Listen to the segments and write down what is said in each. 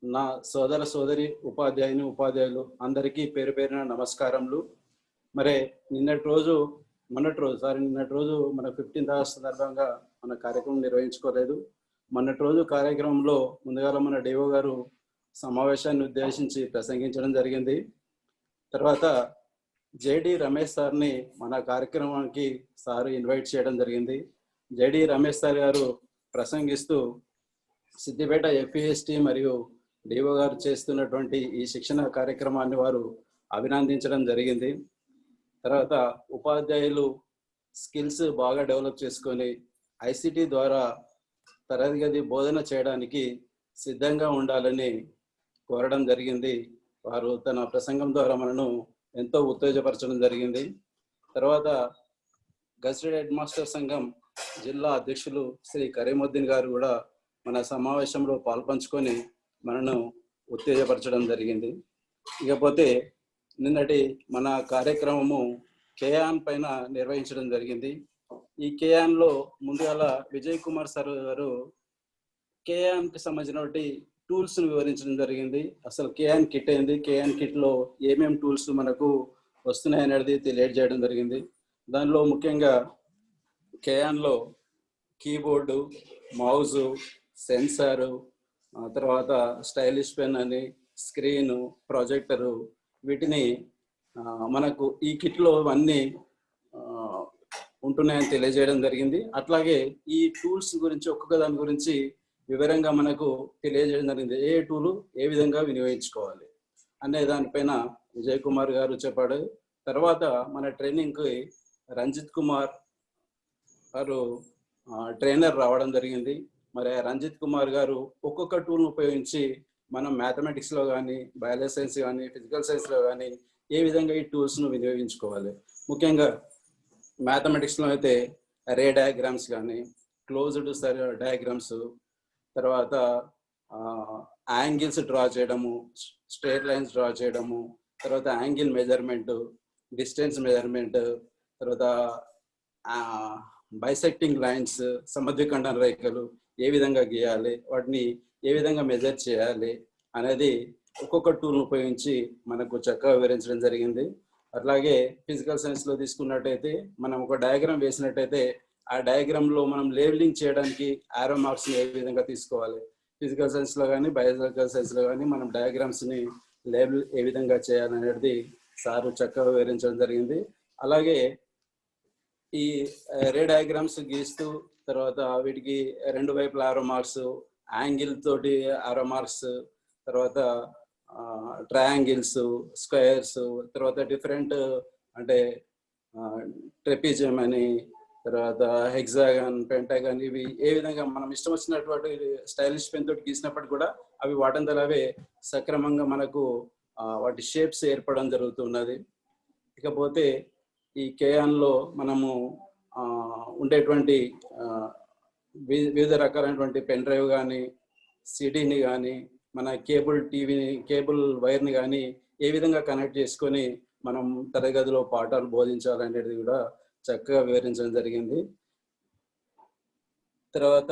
నా సోదర సోదరి ఉపాధ్యాయులు అందరికీ పేరు పేరున నమస్కారములు. మరి నిన్నటి రోజు మన 15th ఆగస్ట్ సందర్భంగా మన కార్యక్రమం నిర్వహించుకోలేదు. మొన్నటి రోజు కార్యక్రమంలో ముందుగా మన డిఓ గారు సమావేశాన్ని ఉద్దేశించి ప్రసంగించడం జరిగింది. తర్వాత జేడి రమేష్ సార్ని మన కార్యక్రమానికి సార్ ఇన్వైట్ చేయడం జరిగింది. జేడి రమేష్ సార్ గారు ప్రసంగిస్తూ సిద్దిపేట ఎఫ్ఈఎస్టీ మరియు డిఓ గారు చేస్తున్నటువంటి ఈ శిక్షణ కార్యక్రమాన్ని వారు అభినందించడం జరిగింది. తర్వాత ఉపాధ్యాయులు స్కిల్స్ బాగా డెవలప్ చేసుకొని ఐసిటి ద్వారా తరగతి గది బోధన చేయడానికి సిద్ధంగా ఉండాలని కోరడం జరిగింది. వారు తన ప్రసంగం ద్వారా మనను ఎంతో ఉత్తేజపరచడం జరిగింది. తర్వాత గజిటెడ్ హెడ్ మాస్టర్ సంఘం జిల్లా అధ్యక్షులు శ్రీ కరీముద్దీన్ గారు కూడా మన సమావేశంలో పాల్పంచుకొని మనను ఉత్తేజపరచడం జరిగింది. ఇకపోతే నిన్నటి మన కార్యక్రమము కేయాన్ పైన నిర్వహించడం జరిగింది. ఈ కేయాన్లో ముందుగా విజయ్ కుమార్ సార్ గారు కేయాన్కి సంబంధించినటువంటి టూల్స్ను వివరించడం జరిగింది. అసలు కేయాన్ కిట్ ఏంది, కేయాన్ కిట్లో ఏమేమి టూల్స్ మనకు వస్తున్నాయి అనేది తెలియజేయడం జరిగింది. దానిలో ముఖ్యంగా కేయాన్లో కీబోర్డు, మౌజు, సెన్సారు, తర్వాత స్టైలిష్ పెన్ అని, స్క్రీను, ప్రొజెక్టరు, వీటిని మనకు ఈ కిట్లో అన్నీ ఉంటున్నాయని తెలియజేయడం జరిగింది. అట్లాగే ఈ టూల్స్ గురించి ఒక్కొక్క దాని గురించి వివరంగా మనకు తెలియజేయడం జరిగింది. ఏ టూలు ఏ విధంగా వినియోగించుకోవాలి అనే దానిపైన విజయ్ కుమార్ గారు చెప్పాడు. తర్వాత మన ట్రైనింగ్కి రంజిత్ కుమార్ గారు ట్రైనర్ రావడం జరిగింది. మరి రంజిత్ కుమార్ గారు ఒక్కొక్క టూల్ను ఉపయోగించి మనం మ్యాథమెటిక్స్లో కానీ, బయాలజీ సైన్స్ కానీ, ఫిజికల్ సైన్స్లో కానీ ఏ విధంగా ఈ టూల్స్ను వినియోగించుకోవాలి. ముఖ్యంగా మ్యాథమెటిక్స్లో అయితే రే డయాగ్రామ్స్ కానీ, క్లోజ్డ్ డయాగ్రామ్స్, తర్వాత యాంగిల్స్ డ్రా చేయడము, స్ట్రేట్ లైన్స్ డ్రా చేయడము, తర్వాత యాంగిల్ మెజర్మెంట్, డిస్టెన్స్ మెజర్మెంట్, తర్వాత బైసెక్టింగ్ లైన్స్, సమద్విఖండన రేఖలు ఏ విధంగా గీయాలి, వాటిని ఏ విధంగా మెజర్ చేయాలి అనేది ఒక్కొక్క టూల్ను ఉపయోగించి మనకు చక్కగా వివరించడం జరిగింది. అట్లాగే ఫిజికల్ సైన్స్లో తీసుకున్నట్టయితే మనం ఒక డయాగ్రామ్ వేసినట్టయితే ఆ డయాగ్రామ్లో మనం లేబులింగ్ చేయడానికి ఆరో మార్క్స్ని ఏ విధంగా తీసుకోవాలి, ఫిజికల్ సైన్స్లో కానీ బయాలజికల్ సైన్స్లో కానీ మనం డయాగ్రామ్స్ని లేబుల్ ఏ విధంగా చేయాలనేది సారు చక్కగా వివరించడం జరిగింది. అలాగే ఈ రే డయాగ్రామ్స్ గీస్తూ తర్వాత వీటికి రెండు వైపుల ఆరో మార్క్స్, యాంగిల్ తోటి ఆరో మార్క్స్, తర్వాత ట్రయాంగిల్స్, స్క్వేర్స్, తర్వాత డిఫరెంట్ అంటే ట్రెపిజియం అని, తర్వాత హెక్సాగాన్, పెంటాగాన్, ఇవి ఏ విధంగా మనం ఇష్టం వచ్చినటువంటి స్టైలిష్ పెన్ తోటి గీసినప్పటికీ కూడా అవి వాటంతలవే సక్రమంగా మనకు వాటి షేప్స్ ఏర్పడడం జరుగుతున్నది. ఇకపోతే ఈ కేయాన్లో మనము ఉండేటువంటి వివిధ రకాలైనటువంటి పెన్ డ్రైవ్ కానీ, సిడీని కానీ, మన కేబుల్ వైర్ని కానీ ఏ విధంగా కనెక్ట్ చేసుకొని మనం తరగతిలో పాఠాలు బోధించాలనేది కూడా చక్కగా వివరించడం జరిగింది. తర్వాత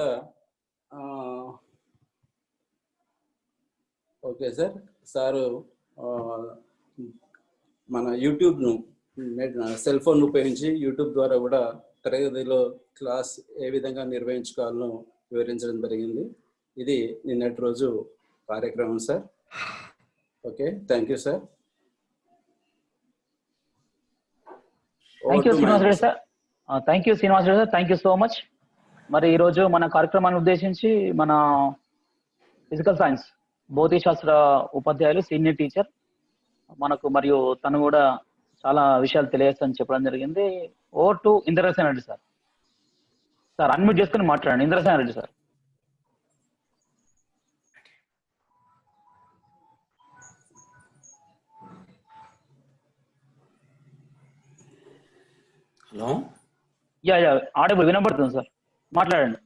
ఓకే సారు మన యూట్యూబ్ను సెల్ ఫోన్ ఉపయోగించి యూట్యూబ్ ద్వారా కూడా తరగతిలో క్లాస్ ఏ విధంగా నిర్వహించుకోవాలో వివరించడం జరిగింది. ఇది నిన్నటి రోజు కార్యక్రమం sir. Okay, thank you sir. Thank you Srinivasareddy sir. Thank you so much. మరి ఈరోజు మన కార్యక్రమాన్ని ఉద్దేశించి మన ఫిజికల్ సైన్స్ భౌతిక శాస్త్ర ఉపాధ్యాయులు సీనియర్ టీచర్ మనకు మరియు తను కూడా చాలా విషయాలు తెలియజేస్తానని చెప్పడం జరిగింది. Over to Indrasen Reddy sir. Sir unmute చేసుకుని మాట్లాడండి. Indrasen Reddy sir. Hello, yeah audible వినపడుతుంది సార్, మాట్లాడండి.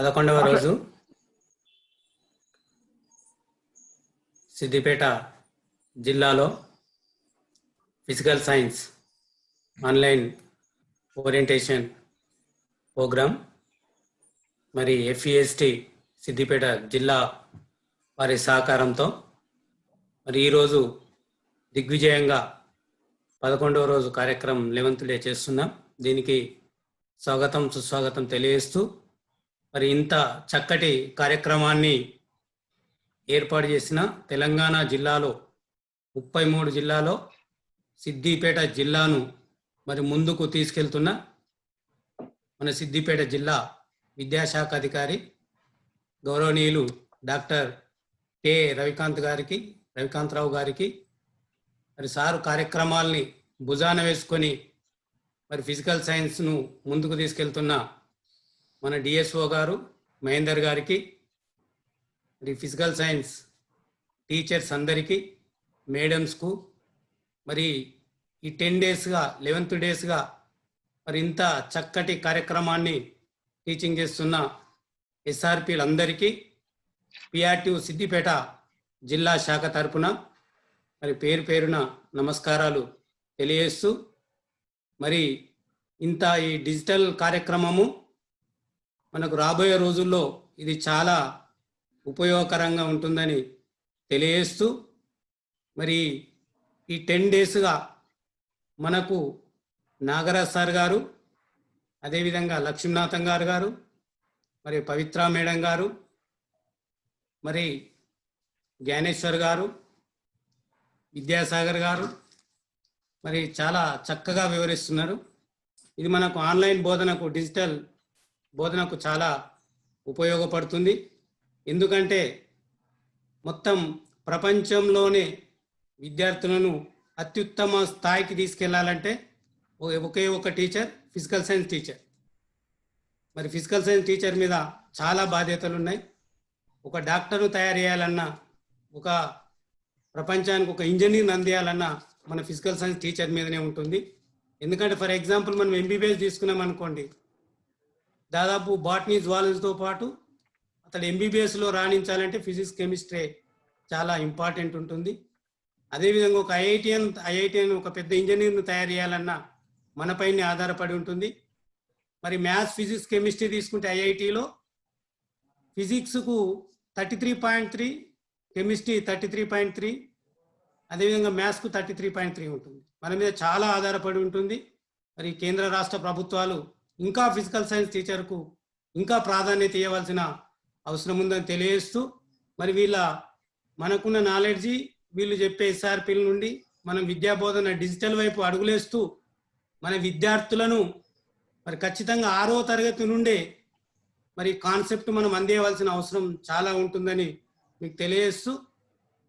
11వ రోజు సిద్దిపేట జిల్లాలో physical science online orientation program మరి ఎఫ్ఈఎస్టి సిద్దిపేట జిల్లా వారి సహకారంతో మరి ఈరోజు దిగ్విజయంగా 11వ రోజు కార్యక్రమం 11th డే చేస్తున్నాం. దీనికి స్వాగతం సుస్వాగతం తెలియజేస్తూ మరి ఇంత చక్కటి కార్యక్రమాన్ని ఏర్పాటు చేసిన తెలంగాణ జిల్లాలో 33 జిల్లాలో సిద్దిపేట జిల్లాను మరి ముందుకు తీసుకెళ్తున్న మన సిద్దిపేట జిల్లా విద్యాశాఖ అధికారి గౌరవనీయులు డాక్టర్ కె రవికాంతరావు గారికి మరి సారు కార్యక్రమాల్ని భుజాన వేసుకొని మరి ఫిజికల్ సైన్స్ను ముందుకు తీసుకెళ్తున్న మన డిఎస్ఓ గారు మహేందర్ గారికి, మరి ఫిజికల్ సైన్స్ టీచర్స్ అందరికీ, మేడమ్స్కు, మరి ఈ 10 డేస్గా 11th డేస్గా మరి ఇంత చక్కటి కార్యక్రమాన్ని టీచింగ్ చేస్తున్న ఎస్ఆర్పీలందరికీ పిఆర్టీ సిద్దిపేట జిల్లా శాఖ తరపున మరి పేరున నమస్కారాలు తెలియజేస్తూ మరి ఇంత ఈ డిజిటల్ కార్యక్రమము మనకు రాబోయే రోజుల్లో ఇది చాలా ఉపయోగకరంగా ఉంటుందని తెలియజేస్తూ మరి ఈ 10 డేస్గా మనకు నాగరాజ్ సార్ గారు, అదేవిధంగా లక్ష్మీనాథం గారు, మరి పవిత్ర మేడం గారు, మరి జ్ఞానేశ్వర్ గారు, విద్యాసాగర్ గారు మరి చాలా చక్కగా వివరిస్తున్నారు. ఇది మనకు ఆన్లైన్ బోధనకు, డిజిటల్ బోధనకు చాలా ఉపయోగపడుతుంది. ఎందుకంటే మొత్తం ప్రపంచంలోనే విద్యార్థులను అత్యుత్తమ స్థాయికి తీసుకెళ్లాలంటే ఒకే ఒక టీచర్, ఫిజికల్ సైన్స్ టీచర్. మరి ఫిజికల్ సైన్స్ టీచర్ మీద చాలా బాధ్యతలు ఉన్నాయి. ఒక డాక్టర్ను తయారు చేయాలన్నా, ఒక ప్రపంచానికి ఒక ఇంజనీర్ని అందియాలన్నా మన ఫిజికల్ సైన్స్ టీచర్ మీదనే ఉంటుంది. ఎందుకంటే ఫర్ ఎగ్జాంపుల్ మనం ఎంబీబీఎస్ తీసుకున్నాం అనుకోండి, దాదాపు బాటనీ జువాలజీతో పాటు అతడు ఎంబీబీఎస్లో రాణించాలంటే ఫిజిక్స్ కెమిస్ట్రీ చాలా ఇంపార్టెంట్ ఉంటుంది. అదేవిధంగా ఒక ఐఐటిఎన్ ఒక పెద్ద ఇంజనీర్ను తయారు చేయాలన్నా మనపైనే ఆధారపడి ఉంటుంది. మరి మ్యాథ్స్, ఫిజిక్స్, కెమిస్ట్రీ తీసుకుంటే ఐఐటిలో ఫిజిక్స్కు 33.3, కెమిస్ట్రీ 33.3, అదేవిధంగా మ్యాథ్స్కు 33.3 ఉంటుంది. మన మీద చాలా ఆధారపడి ఉంటుంది. మరి కేంద్ర రాష్ట్ర ప్రభుత్వాలు ఇంకా ఫిజికల్ సైన్స్ టీచర్కు ఇంకా ప్రాధాన్యత ఇవ్వవలసిన అవసరం ఉందని తెలియజేస్తూ మరి మనకున్న నాలెడ్జి, వీళ్ళు చెప్పే ఎస్ఆర్పీల నుండి మనం విద్యాబోధన డిజిటల్ వైపు అడుగులేస్తూ మన విద్యార్థులను మరి ఖచ్చితంగా 6వ తరగతి నుండే మరి కాన్సెప్ట్ మనం అందేయవలసిన అవసరం చాలా ఉంటుందని మీకు తెలియజేస్తూ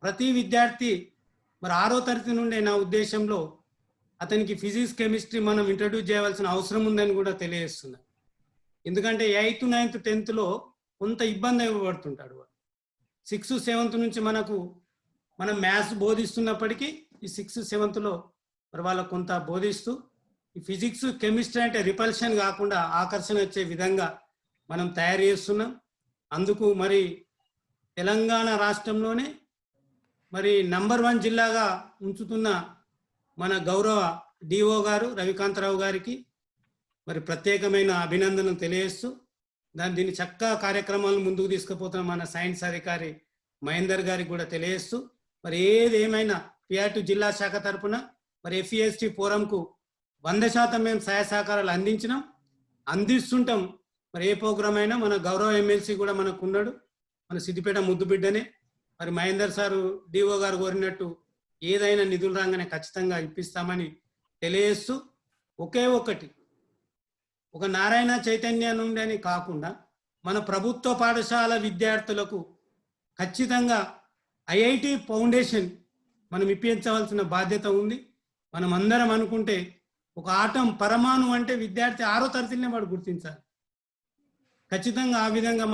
ప్రతి విద్యార్థి మరి 6వ తరగతి నుండే నా ఉద్దేశంలో అతనికి ఫిజిక్స్, కెమిస్ట్రీ మనం ఇంట్రడ్యూస్ చేయవలసిన అవసరం ఉందని కూడా తెలియజేస్తున్నాను. ఎందుకంటే 8th, 9th, 10thలో కొంత ఇబ్బంది పడుతుంటాడు. 6th, 7th నుంచి మనం మ్యాథ్స్ బోధిస్తున్నప్పటికీ ఈ 6th, 7thలో మరి వాళ్ళకు కొంత బోధిస్తూ ఈ ఫిజిక్స్, కెమిస్ట్రీ అంటే రిపల్షన్ కాకుండా ఆకర్షణ వచ్చే విధంగా మనం తయారు చేస్తున్నాం. అందుకు మరి తెలంగాణ రాష్ట్రంలోనే మరి నంబర్ 1 జిల్లాగా ఉంచుతున్న మన గౌరవ డిఓ గారు రవికాంతరావు గారికి మరి ప్రత్యేకమైన అభినందనలు తెలియజేస్తూ దీన్ని చక్కగా కార్యక్రమాలను ముందుకు తీసుకుపోతున్న మన సైన్స్ అధికారి మహేందర్ గారికి కూడా తెలియజేస్తూ మరి ఏదేమైనా పిఆర్టీ జిల్లా శాఖ తరఫున మరి ఎఫ్ఈఎస్టీ ఫోరంకు 100% మేము సహాయ సహకారాలు అందిస్తుంటాం. మరి ఏ ప్రోగ్రామ్ అయినా మన గౌరవ ఎమ్మెల్సీ కూడా మనకు ఉన్నాడు, మన సిద్దిపేట ముద్దు బిడ్డనే. మరి మహేందర్ సారు డిఓ గారు కోరినట్టు ఏదైనా నిధులు రాగానే ఖచ్చితంగా ఇప్పిస్తామని తెలియజేస్తూ ఒక నారాయణ చైతన్య నుండి అని కాకుండా మన ప్రభుత్వ పాఠశాల విద్యార్థులకు ఖచ్చితంగా ఐఐటి ఫౌండేషన్ మనం ఇప్పించవలసిన బాధ్యత ఉంది. మనం అందరం అనుకుంటే ఒక ఆటం పరమాణు అంటే విద్యార్థి 6వ తరగతిలోనే వాడు గుర్తించాలి. ఖచ్చితంగా ఆ విధంగా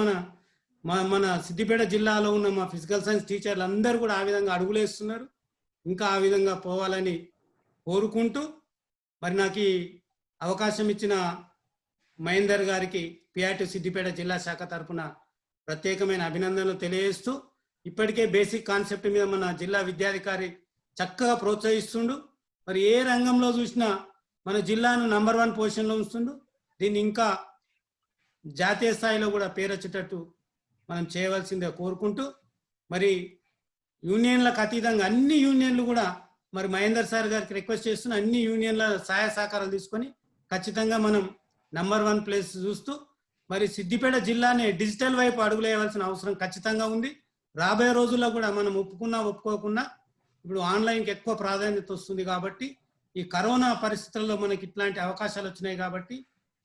మన సిద్దిపేట జిల్లాలో ఉన్న మా ఫిజికల్ సైన్స్ టీచర్లు అందరూ కూడా ఆ విధంగా అడుగులేస్తున్నారు. ఇంకా ఆ విధంగా పోవాలని కోరుకుంటూ మరి నాకు ఈ అవకాశం ఇచ్చిన మహేందర్ గారికి పిఆర్టీ సిద్దిపేట జిల్లా శాఖ తరఫున ప్రత్యేకమైన అభినందనలు తెలియజేస్తూ ఇప్పటికే బేసిక్ కాన్సెప్ట్ మీద మన జిల్లా విద్యాధికారి చక్కగా ప్రోత్సహిస్తుండు. మరి ఏ రంగంలో చూసినా మన జిల్లాను నంబర్ 1 పొజిషన్లో ఉంచుతుండు. దీన్ని ఇంకా జాతీయ స్థాయిలో కూడా పేరొచ్చేటట్టు మనం చేయవలసిందే కోరుకుంటూ, మరి యూనియన్లకు అతీతంగా అన్ని యూనియన్లు కూడా మరి మహేందర్ సార్ గారికి రిక్వెస్ట్ చేస్తున్న అన్ని యూనియన్ల సహాయ సహకారాలు తీసుకొని ఖచ్చితంగా మనం నంబర్ 1 ప్లేస్ చూస్తూ మరి సిద్దిపేట జిల్లానే డిజిటల్ వైపు అడుగులేయవలసిన అవసరం ఖచ్చితంగా ఉంది. రాబోయే రోజుల్లో కూడా మనం ఒప్పుకున్నా ఒప్పుకోకున్నా ఇప్పుడు ఆన్లైన్కి ఎక్కువ ప్రాధాన్యత వస్తుంది కాబట్టి ఈ కరోనా పరిస్థితుల్లో మనకి ఇట్లాంటి అవకాశాలు వచ్చినాయి కాబట్టి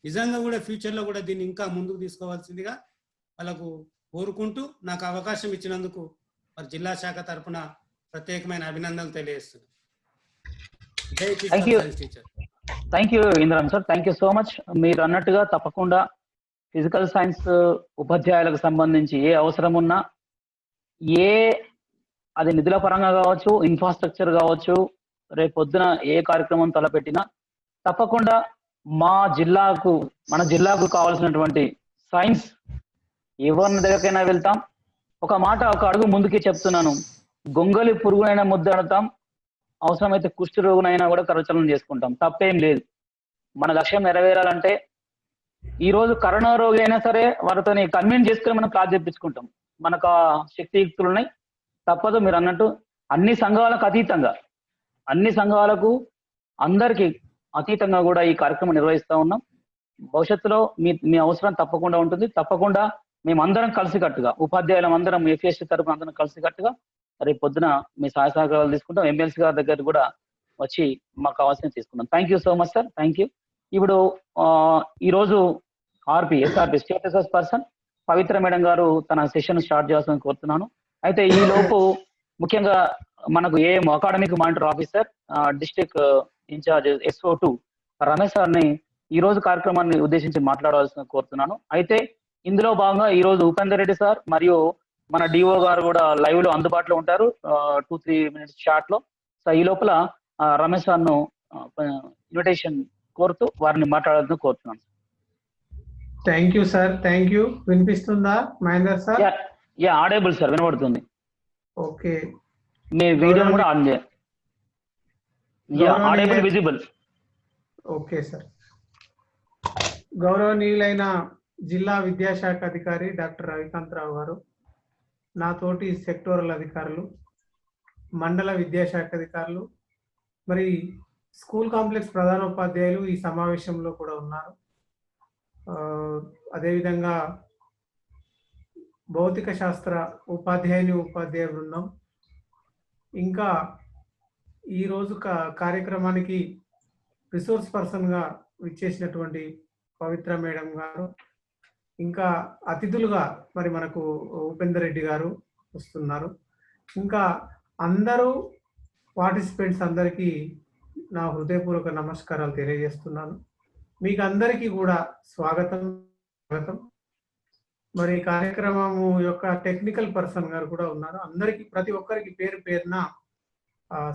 నిజంగా కూడా ఫ్యూచర్లో కూడా దీన్ని ఇంకా ముందుకు తీసుకోవాల్సిందిగా వాళ్ళకు కోరుకుంటూ నాకు అవకాశం ఇచ్చినందుకు మరి జిల్లా శాఖ తరఫున ప్రత్యేకమైన అభినందనలు తెలియజేస్తున్నాను. జై physical science teacher. Thank you Indran sir, thank you so much. మీరు అన్నట్టుగా తప్పకుండా ఫిజికల్ సైన్స్ ఉపాధ్యాయులకు సంబంధించి ఏ అవసరం ఉన్నా, అది నిధుల పరంగా కావచ్చు, ఇన్ఫ్రాస్ట్రక్చర్ కావచ్చు, రేపు పొద్దున ఏ కార్యక్రమం తలపెట్టినా తప్పకుండా మన జిల్లాకు కావాల్సినటువంటి సైన్స్ ఎవరిని దగ్గరకైనా వెళ్తాం. ఒక అడుగు ముందుకే చెప్తున్నాను, గొంగలి పురుగునైనా ముద్దడతాం, అవసరమైతే కుష్టి రోగునైనా కూడా కరచలనం చేసుకుంటాం, తప్పేం లేదు. మన లక్ష్యం నెరవేరాలంటే ఈ రోజు కరోనా రోగి అయినా సరే వారితో కన్విన్స్ చేసుకుని మనం క్లాస్ చెప్పించుకుంటాం. మనకు శక్తియుక్తులు ఉన్నాయి, తప్పదు. మీరు అన్నట్టు అన్ని సంఘాలకు అందరికీ అతీతంగా కూడా ఈ కార్యక్రమం నిర్వహిస్తూ ఉన్నాం. భవిష్యత్తులో మీ అవసరం తప్పకుండా ఉంటుంది. తప్పకుండా మేమందరం కలిసికట్టుగా, ఉపాధ్యాయులం అందరం ఎఫ్ఎస్సి తరఫున అందరం కలిసికట్టుగా రేపు పొద్దున మీ సహాయ సహకారాలు తీసుకుంటాం. ఎమ్మెల్సీ గారి దగ్గర కూడా వచ్చి మాకు కావాల్సిన తీసుకుంటాం. Thank you so much sir, thank you. ఇప్పుడు ఈరోజు ఎస్ఆర్పి స్టేటస్ పర్సన్ పవిత్ర మేడం గారు తన సెషన్ స్టార్ట్ చేయాల్సిన కోరుతున్నాను. అయితే ఈ లోపు ముఖ్యంగా మనకు AM academic monitor officer district incharge SO2 Ramesh సార్ని ఈ రోజు కార్యక్రమాన్ని ఉద్దేశించి మాట్లాడవలసిన కోరుతున్నాను. అయితే ఇందులో భాగంగా ఈ రోజు ఉపేందర్ రెడ్డి సార్ మరియు మన డిఓ గారు కూడా లైవ్ లో అందుబాటులో ఉంటారు 2-3 minutes షార్ట్ లో. సో ఈ లోపల రమేష్ సార్ను ఇన్విటేషన్ కోరుతూ వారిని మాట్లాడాలని కోరుతున్నాను. Thank you sir, thank you. వినిపిస్తుందా Mahender sir? Yeah audible sir, వినబడుతుంది. ఓకే, మీ వీడియో కూడా ఆన్ చేయండి. Audible, visible. Okay sir. గౌరవనీయులైన జిల్లా విద్యాశాఖ అధికారి డాక్టర్ రవికాంతరావు గారు, నాతోటి సెక్టోరల్ అధికారులు, మండల విద్యాశాఖ అధికారులు, మరి స్కూల్ కాంప్లెక్స్ ప్రధానోపాధ్యాయులు ఈ సమావేశంలో కూడా ఉన్నారు. అదేవిధంగా భౌతిక శాస్త్ర ఉపాధ్యాయ బృందం, ఇంకా ఈరోజు కార్యక్రమానికి రిసోర్స్ పర్సన్గా విచ్చేసినటువంటి పవిత్ర మేడం గారు, ఇంకా అతిథులుగా మరి మనకు ఉపేందర్ రెడ్డి గారు వస్తున్నారు. ఇంకా అందరూ పార్టిసిపెంట్స్ అందరికీ నా హృదయపూర్వక నమస్కారాలు తెలియజేస్తున్నాను. మీకు అందరికీ కూడా స్వాగతం. మరి కార్యక్రమము యొక్క టెక్నికల్ పర్సన్ గారు కూడా ఉన్నారు. అందరికీ, ప్రతి ఒక్కరికి పేరు పేరున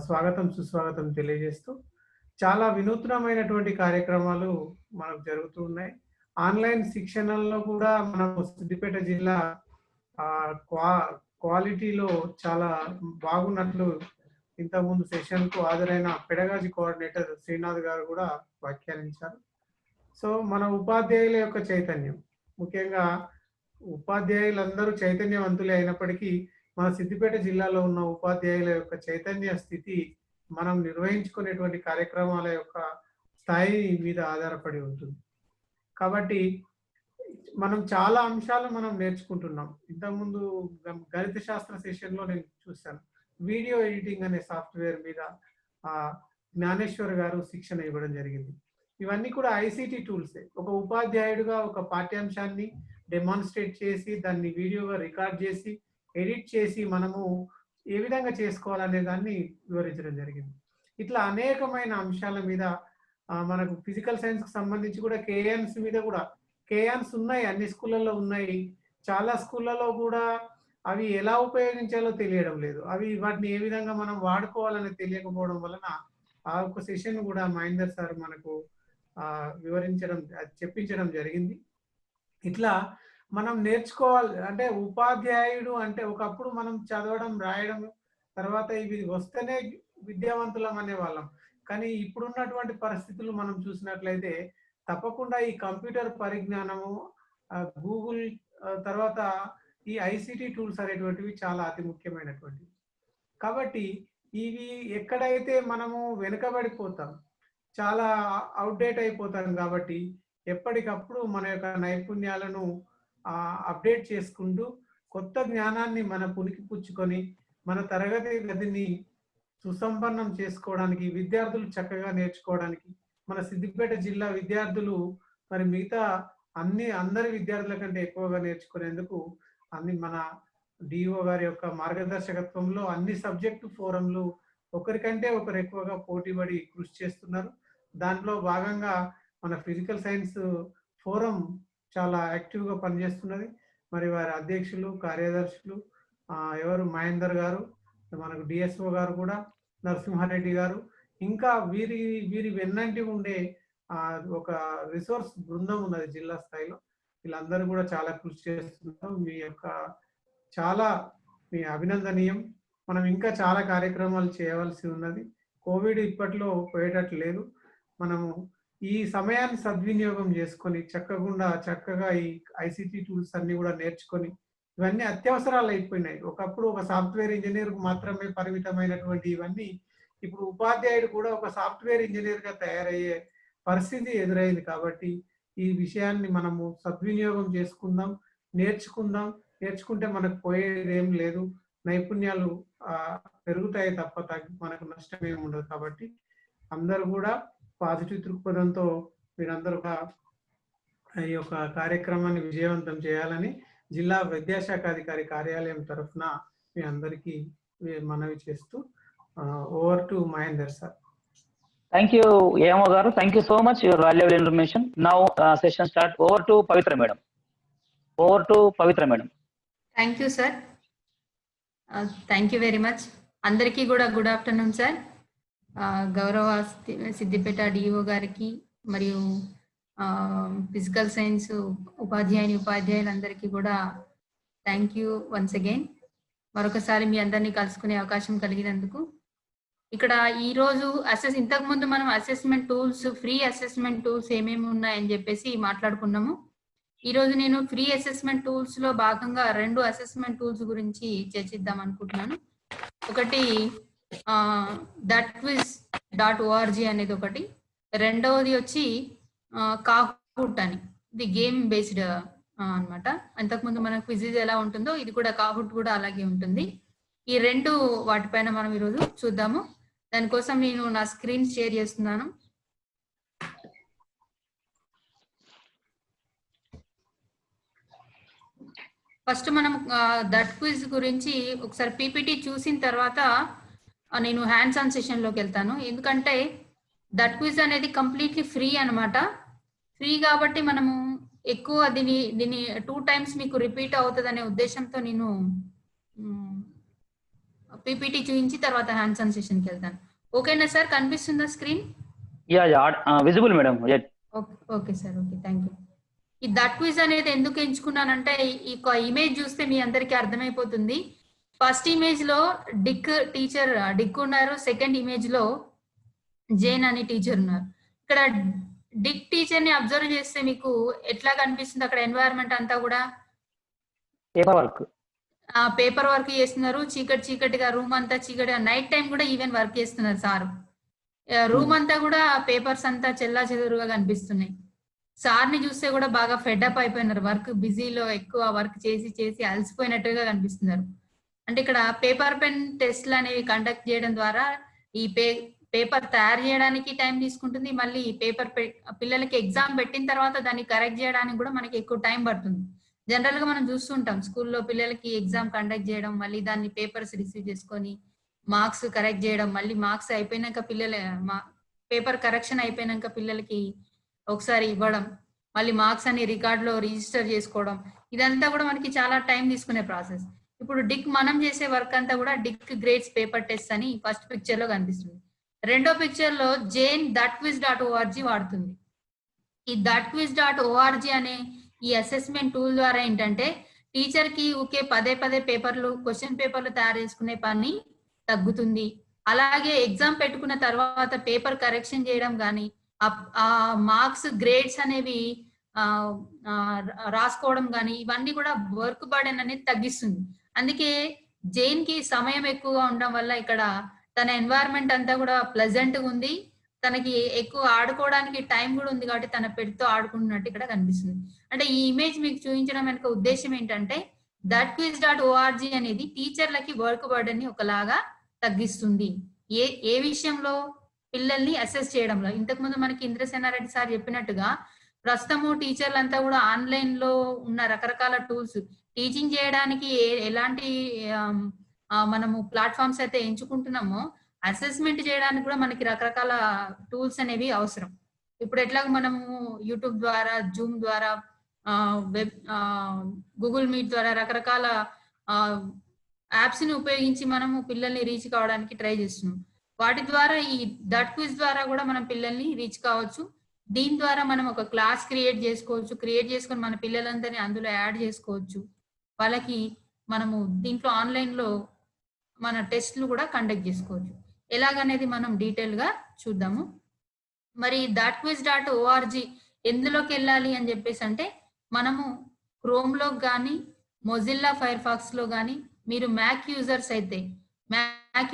స్వాగతం సుస్వాగతం తెలియజేస్తూ, చాలా వినూత్నమైనటువంటి కార్యక్రమాలు మనకు జరుగుతూ ఉన్నాయి. ఆన్లైన్ శిక్షణలో కూడా మనము సిద్దిపేట జిల్లా క్వాలిటీలో చాలా బాగున్నట్లు ఇంతకుముందు సెషన్ కు హాజరైన పెడగాజీ కోఆర్డినేటర్ శ్రీనాథ్ గారు కూడా వ్యాఖ్యానించారు. సో మన ఉపాధ్యాయుల యొక్క చైతన్యం, ముఖ్యంగా ఉపాధ్యాయులందరూ చైతన్యవంతులే అయినప్పటికీ మన సిద్దిపేట జిల్లాలో ఉన్న ఉపాధ్యాయుల యొక్క చైతన్య స్థితి మనం నిర్వహించుకునేటువంటి కార్యక్రమాల యొక్క స్థాయి మీద ఆధారపడి ఉంటుంది. కాబట్టి మనం చాలా అంశాలు మనం నేర్చుకుంటున్నాం. ఇంతకుముందు గణిత శాస్త్ర సెషన్లో నేను చూశాను, వీడియో ఎడిటింగ్ అనే సాఫ్ట్వేర్ మీద జ్ఞానేశ్వర్ గారు శిక్షణ ఇవ్వడం జరిగింది. ఇవన్నీ కూడా ఐసిటి టూల్సే. ఒక ఉపాధ్యాయుడిగా ఒక పాఠ్యాంశాన్ని డెమాన్స్ట్రేట్ చేసి దాన్ని వీడియోగా రికార్డ్ చేసి ఎడిట్ చేసి మనము ఏ విధంగా చేసుకోవాలనే దాన్ని వివరించడం జరిగింది. ఇట్లా అనేకమైన అంశాల మీద మనకు ఫిజికల్ సైన్స్ కి సంబంధించి కూడా కేఎన్స్ మీద కూడా కేఎన్స్ ఉన్నాయి, అన్ని స్కూళ్ళల్లో ఉన్నాయి. చాలా స్కూళ్ళలో కూడా అవి ఎలా ఉపయోగించాలో తెలియడం లేదు. వాటిని ఏ విధంగా మనం వాడుకోవాలని తెలియకపోవడం వలన ఆ ఒక సెషన్ కూడా మహేందర్ సార్ మనకు చెప్పించడం జరిగింది. ఇట్లా మనం నేర్చుకోవాలి. అంటే ఉపాధ్యాయుడు అంటే ఒకప్పుడు మనం చదవడం రాయడం తర్వాత ఇవి వస్తేనే విద్యావంతులం అనే వాళ్ళం. కానీ ఇప్పుడున్నటువంటి పరిస్థితులు మనం చూసినట్లయితే తప్పకుండా ఈ కంప్యూటర్ పరిజ్ఞానము, గూగుల్ తర్వాత ఈ ఐసిటి టూల్స్ అనేటువంటివి చాలా అతి ముఖ్యమైనటువంటివి. కాబట్టి ఇవి ఎక్కడైతే మనము వెనుకబడిపోతాం, చాలా అవుట్డేట్ అయిపోతాం, కాబట్టి ఎప్పటికప్పుడు మన యొక్క నైపుణ్యాలను అప్డేట్ చేసుకుంటూ కొత్త జ్ఞానాన్ని మన పునికి పుచ్చుకొని మన తరగతి గదిని సుసంపన్నం చేసుకోవడానికి, విద్యార్థులు చక్కగా నేర్చుకోవడానికి, మన సిద్దిపేట జిల్లా విద్యార్థులు మరి మిగతా అందరి విద్యార్థుల కంటే ఎక్కువగా నేర్చుకునేందుకు మన డిఓ గారి యొక్క మార్గదర్శకత్వంలో అన్ని సబ్జెక్టు ఫోరంలు ఒకరికంటే ఒకరు ఎక్కువగా పోటీపడి కృషి చేస్తున్నారు. దాంట్లో భాగంగా మన ఫిజికల్ సైన్స్ ఫోరం చాలా యాక్టివ్గా పనిచేస్తున్నది. మరి వారి అధ్యక్షులు, కార్యదర్శులు ఎవరు మహేందర్ గారు, మనకు డిఎస్ఓ గారు కూడా, నరసింహారెడ్డి గారు, ఇంకా వీరి వెన్నంటి ఉండే ఒక రిసోర్స్ బృందం ఉన్నది జిల్లా స్థాయిలో. వీళ్ళందరూ కూడా చాలా కృషి చేస్తున్నారు. మీ అభినందనీయం. మనం ఇంకా చాలా కార్యక్రమాలు చేయవలసి ఉన్నది. కోవిడ్ ఇప్పట్లో పోయేటట్లు లేదు. మనము ఈ సమయాన్ని సద్వినియోగం చేసుకొని చక్కగా ఈ ఐసిటి టూల్స్ అన్ని కూడా నేర్చుకొని, ఇవన్నీ అత్యవసరాలు అయిపోయినాయి. ఒకప్పుడు ఒక సాఫ్ట్వేర్ ఇంజనీర్ మాత్రమే పరిమితమైనటువంటి ఇవన్నీ ఇప్పుడు ఉపాధ్యాయుడు కూడా ఒక సాఫ్ట్వేర్ ఇంజనీర్ గా తయారయ్యే పరిస్థితి ఎదురైంది. కాబట్టి ఈ విషయాన్ని మనము సద్వినియోగం చేసుకుందాం, నేర్చుకుంటే మనకు పోయేది ఏం లేదు. నైపుణ్యాలు పెరుగుతాయి తప్ప మనకు నష్టం ఏమి ఉండదు. కాబట్టి అందరూ కూడా పాజిటివ్ దృక్పథంతో మీరందరూ ఈ యొక్క కార్యక్రమాన్ని విజయవంతం చేయాలని జిల్లా విద్యాశాఖ అధికారి కార్యాలయం తరఫున మీ అందరికీ మనవి చేస్తూ over to Mahender sir. Thank you, AMO garu. Thank you so much. Your valuable information. Now session start. Over to Pavitra madam. Thank you, sir. Thank you very much. Andariki kuda good afternoon, sir. Gaurava Siddipeta DO gariki mariyu physical science upadhyayandariki kuda thank you once again. మరొకసారి మీ అందరినీ కలుసుకునే అవకాశం కలిగినందుకు. ఇక్కడ ఈ రోజు ఇంతకు ముందు మనం assessment tools, free assessment tools ఏమేమి ఉన్నాయని చెప్పేసి మాట్లాడుకున్నాము. ఈ రోజు నేను ఫ్రీ అసెస్మెంట్ టూల్స్ లో భాగంగా 2 అసెస్మెంట్ టూల్స్ గురించి చర్చిద్దాం అనుకుంటున్నాను. ఒకటి thatquiz.org అనేది ఒకటి, రెండవది వచ్చి కాహూట్ అని, ఇది గేమ్ బేస్డ్ అన్నమాట. అంతకుముందు మన క్విజ్ ఎలా ఉంటుందో ఇది కూడా కాహూట్ కూడా అలాగే ఉంటుంది. ఈ 2 వాటిపైన మనం ఈరోజు చూద్దాము. దానికోసం నేను నా స్క్రీన్ షేర్ చేస్తున్నాను. ఫస్ట్ మనం దట్ క్విజ్ గురించి ఒకసారి పీపీటీ చూసిన తర్వాత నేను హ్యాండ్స్ ఆన్ సెషన్ లోకి వెళ్తాను. ఎందుకంటే దట్ క్విజ్ అనేది కంప్లీట్లీ ఫ్రీ అన్నమాట. ఫ్రీ కాబట్టి మనము ఎక్కువ దీన్ని 2 టైమ్స్ మీకు రిపీట్ అవుతుంది అనే ఉద్దేశంతో నేను పీపీటీ చూపించి తర్వాత హ్యాండ్స్ ఆన్ సెషన్కి వెళ్తాను. ఓకేనా సార్? కనిపిస్తుందా screen? Visible madam. Okay sir, okay, thank you. ఈ దట్ క్విజ్ అనేది ఎందుకు ఎంచుకున్నానంటే ఈ ఇమేజ్ చూస్తే మీ అందరికీ అర్థమైపోతుంది. ఫస్ట్ ఇమేజ్ లో డిక్ ఉన్నారు, సెకండ్ ఇమేజ్ లో జేన్ అని టీచర్ ఉన్నారు. ఇక్కడ డిక్ టీచర్ ని అబ్జర్వ్ చేస్తే మీకు ఎట్లా కనిపిస్తుంది? అక్కడ ఎన్వైరన్మెంట్ అంతా కూడా పేపర్ వర్క్ చేస్తున్నారు. చీకటిగా రూమ్ అంతా చీకటిగా, నైట్ టైం కూడా ఈవెన్ వర్క్ చేస్తున్నారు సార్. రూమ్ అంతా కూడా పేపర్స్ అంతా చెల్లా చెదురుగా కనిపిస్తున్నాయి. సార్ని చూస్తే కూడా బాగా ఫెడ్అప్ అయిపోయినారు. వర్క్ బిజీలో ఎక్కువ వర్క్ చేసి అలసిపోయినట్టుగా కనిపిస్తున్నారు. అంటే ఇక్కడ పేపర్ పెన్ టెస్ట్లు అనేవి కండక్ట్ చేయడం ద్వారా ఈ పేపర్ తయారు చేయడానికి టైం తీసుకుంటుంది. మళ్ళీ పిల్లలకి ఎగ్జామ్ పెట్టిన తర్వాత దాన్ని కరెక్ట్ చేయడానికి కూడా మనకి ఎక్కువ టైం పడుతుంది. జనరల్ గా మనం చూస్తుంటాం స్కూల్లో పిల్లలకి ఎగ్జామ్ కండక్ట్ చేయడం, మళ్ళీ దాన్ని పేపర్స్ రిసీవ్ చేసుకొని మార్క్స్ కరెక్ట్ చేయడం, మళ్ళీ మార్క్స్ అయిపోయినాక పేపర్ కరెక్షన్ అయిపోయినాక పిల్లలకి ఒకసారి ఇవ్వడం, మళ్ళీ మార్క్స్ అన్ని రికార్డ్ లో రిజిస్టర్ చేసుకోవడం, ఇదంతా కూడా మనకి చాలా టైం తీసుకునే ప్రాసెస్. ఇప్పుడు డిక్ మనం చేసే వర్క్ అంతా కూడా డిక్ గ్రేడ్స్ పేపర్ టెస్ట్ అని ఫస్ట్ పిక్చర్ లో కనిపిస్తుంది. రెండో పిక్చర్ లో జేన్ thatquiz.org వాడుతుంది. ఈ thatquiz.org అనే ఈ అసెస్మెంట్ టూల్ ద్వారా ఏంటంటే టీచర్ కి ఊకే పదే క్వశ్చన్ పేపర్లు తయారు చేసుకునే పని తగ్గుతుంది. అలాగే ఎగ్జామ్ పెట్టుకున్న తర్వాత పేపర్ కరెక్షన్ చేయడం కానీ, ఆ మార్క్స్ గ్రేడ్స్ అనేవి రాసుకోవడం కానీ ఇవన్నీ కూడా వర్క్ బర్డెన్ అనేది తగ్గిస్తుంది. అందుకే జైన్ కి సమయం ఎక్కువగా ఉండడం వల్ల ఇక్కడ తన ఎన్వైరన్మెంట్ అంతా కూడా ప్లెజెంట్ గా ఉంది. తనకి ఎక్కువ ఆడుకోవడానికి టైం కూడా ఉంది కాబట్టి తన పెట్తో ఆడుకుంటున్నట్టు ఇక్కడ కనిపిస్తుంది. అంటే ఈ ఇమేజ్ మీకు చూపించడం వెనుక ఉద్దేశం ఏంటంటే thatquiz.org అనేది టీచర్లకి వర్క్ బర్డెన్ ని ఒకలాగా తగ్గిస్తుంది. ఏ విషయంలో? పిల్లల్ని అసెస్ చేయడంలో. ఇంతకుముందు మనకి ఇంద్రసేనారెడ్డి సార్ చెప్పినట్టుగా ప్రస్తుతము టీచర్లంతా కూడా ఆన్లైన్ లో ఉన్న రకరకాల టూల్స్ టీచింగ్ చేయడానికి ఎలాంటి మనము ప్లాట్ఫామ్స్ అయితే ఎంచుకుంటున్నామో అసెస్మెంట్ చేయడానికి కూడా మనకి రకరకాల టూల్స్ అనేవి అవసరం. ఇప్పుడు ఎట్లాగ మనము యూట్యూబ్ ద్వారా, జూమ్ ద్వారా, వెబ్ గూగుల్ మీట్ ద్వారా రకరకాల యాప్స్ ని ఉపయోగించి మనము పిల్లల్ని రీచ్ కావడానికి ట్రై చేస్తున్నాం. వాటి ద్వారా ఈ thatquiz ద్వారా కూడా మనం పిల్లల్ని రీచ్ కావచ్చు. దీని ద్వారా మనం ఒక క్లాస్ క్రియేట్ చేసుకోవచ్చు. క్రియేట్ చేసుకొని మన పిల్లలందరినీ అందులో యాడ్ చేసుకోవచ్చు. వాళ్ళకి మనము దీంట్లో ఆన్లైన్ లో మన టెస్ట్లు కూడా కండక్ట్ చేసుకోవచ్చు. ఎలాగనేది మనం డీటెయిల్ గా చూద్దాము. మరి thatquiz.org ఎందులోకి వెళ్ళాలి అని చెప్పేసి అంటే మనము క్రోమ్ లో కానీ మొజిల్లా ఫైర్ ఫాక్స్ లో కానీ, మీరు మ్యాక్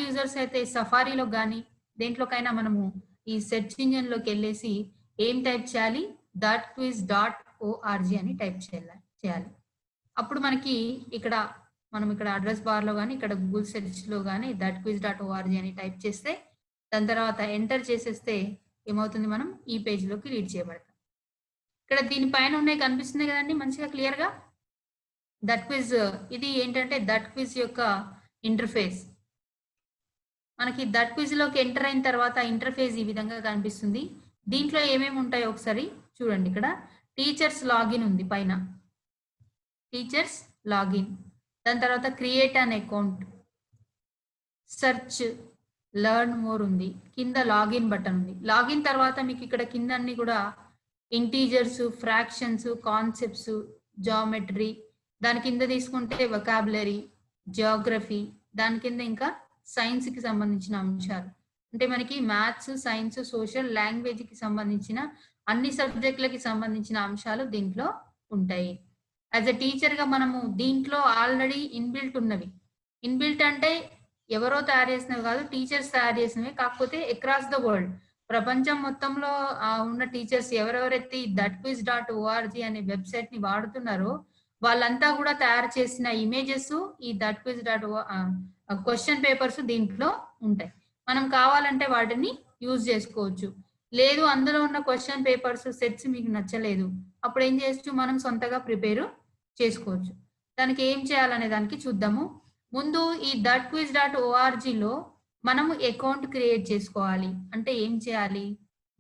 యూజర్స్ అయితే సఫారీలో కానీ దేంట్లోకైనా మనము ఈ సెర్చ్ ఇంజిన్ లోకి వెళ్ళేసి ఏం టైప్ చేయాలి? thatquiz.org అని టైప్ చేయాలి. అప్పుడు మనకి ఇక్కడ అడ్రస్ బార్ లో కానీ ఇక్కడ గూగుల్ సెర్చ్ లో కానీ thatquiz.org అని టైప్ చేస్తే దాని తర్వాత ఎంటర్ చేసేస్తే ఏమవుతుంది? మనం ఈ పేజ్ లోకి రీడ్ చేయబడతాం. ఇక్కడ దీనిపైన ఉన్నాయి కనిపిస్తున్నాయి కదండి మంచిగా క్లియర్ గా. thatquiz ఇది ఏంటంటే thatquiz యొక్క ఇంటర్ఫేస్. మనకి thatquiz లోకి ఎంటర్ అయిన తర్వాత ఇంటర్ఫేస్ ఈ విధంగా కనిపిస్తుంది. దీంట్లో ఏమేమి ఉంటాయో ఒకసారి చూడండి. ఇక్కడ టీచర్స్ లాగిన్ ఉంది పైన, టీచర్స్ లాగిన్. దాని తర్వాత create an account, search, learn more ఉంది. కింద లాగిన్ బటన్ ఉంది. లాగిన్ తర్వాత మీకు ఇక్కడ కింద అన్ని కూడా ఇంటీజర్స్, ఫ్రాక్షన్స్, కాన్సెప్ట్స్, జామెట్రీ, దాని కింద తీసుకుంటే వొకాబులరీ, జియోగ్రఫీ, దాని కింద ఇంకా సైన్స్ కి సంబంధించిన అంశాలు అంటే మనకి మ్యాథ్స్, సైన్స్, సోషల్, లాంగ్వేజ్ కి సంబంధించిన అన్ని సబ్జెక్టులకి సంబంధించిన అంశాలు దీంట్లో ఉంటాయి. యాజ్ ఎ టీచర్ గా మనము దీంట్లో ఆల్రెడీ ఇన్బిల్ట్ ఉన్నవి. ఇన్బిల్ట్ అంటే ఎవరో తయారు చేసినవి కాదు, టీచర్స్ తయారు చేసినవి. కాకపోతే అక్రాస్ ద వరల్డ్ ప్రపంచం మొత్తంలో ఉన్న టీచర్స్ ఎవరెవరైతే thatquiz.org అనే వెబ్సైట్ ని వాడుతున్నారో వాళ్ళంతా కూడా తయారు చేసిన ఇమేజెస్ ఈ thatquiz.org క్వశ్చన్ పేపర్స్ దీంట్లో ఉంటాయి. మనం కావాలంటే వాటిని యూజ్ చేసుకోవచ్చు. లేదు అందులో ఉన్న క్వశ్చన్ పేపర్స్ సెట్స్ మీకు నచ్చలేదు, అప్పుడు ఏం చేయొచ్చు? మనం సొంతగా ప్రిపేర్ చేసుకోవచ్చు. దానికి ఏం చేయాలనే దానికి చూద్దాము. ముందు ఈ thatquiz.org లో మనము అకౌంట్ క్రియేట్ చేసుకోవాలి. అంటే ఏం చేయాలి?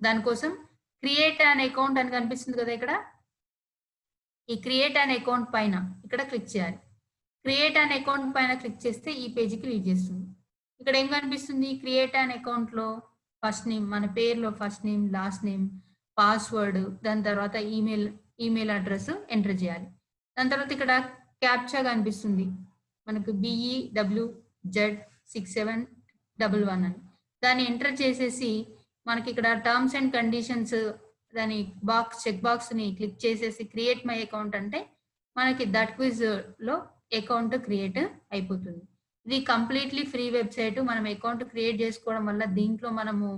దానికోసం క్రియేట్ అన్ అకౌంట్ అని కనిపిస్తుంది కదా ఇక్కడ. ఈ క్రియేట్ అన్ అకౌంట్ పైన ఇక్కడ క్లిక్ చేయాలి. క్రియేట్ అన్ అకౌంట్ పైన క్లిక్ చేస్తే ఈ పేజీకి రీడ్ చేస్తుంది. ఇక్కడ ఏం కనిపిస్తుంది? క్రియేట్ అన్ అకౌంట్ లో ఫస్ట్ నేమ్, మన పేరులో first name, last name, password, దాని తర్వాత ఈమెయిల్ అడ్రస్ ఎంటర్ చేయాలి. దాని తర్వాత ఇక్కడ క్యాప్చా కనిపిస్తుంది మనకు BEWZ6711 అని. దాన్ని ఎంటర్ చేసేసి మనకి ఇక్కడ టర్మ్స్ అండ్ కండిషన్స్ దాని చెక్ బాక్స్ ని క్లిక్ చేసేసి క్రియేట్ మై అకౌంట్ అంటే మనకి thatquiz లో అకౌంట్ క్రియేట్ అయిపోతుంది. ఇది కంప్లీట్లీ ఫ్రీ వెబ్సైట్. మనం అకౌంట్ క్రియేట్ చేసుకోవడం వల్ల దీంట్లో మనము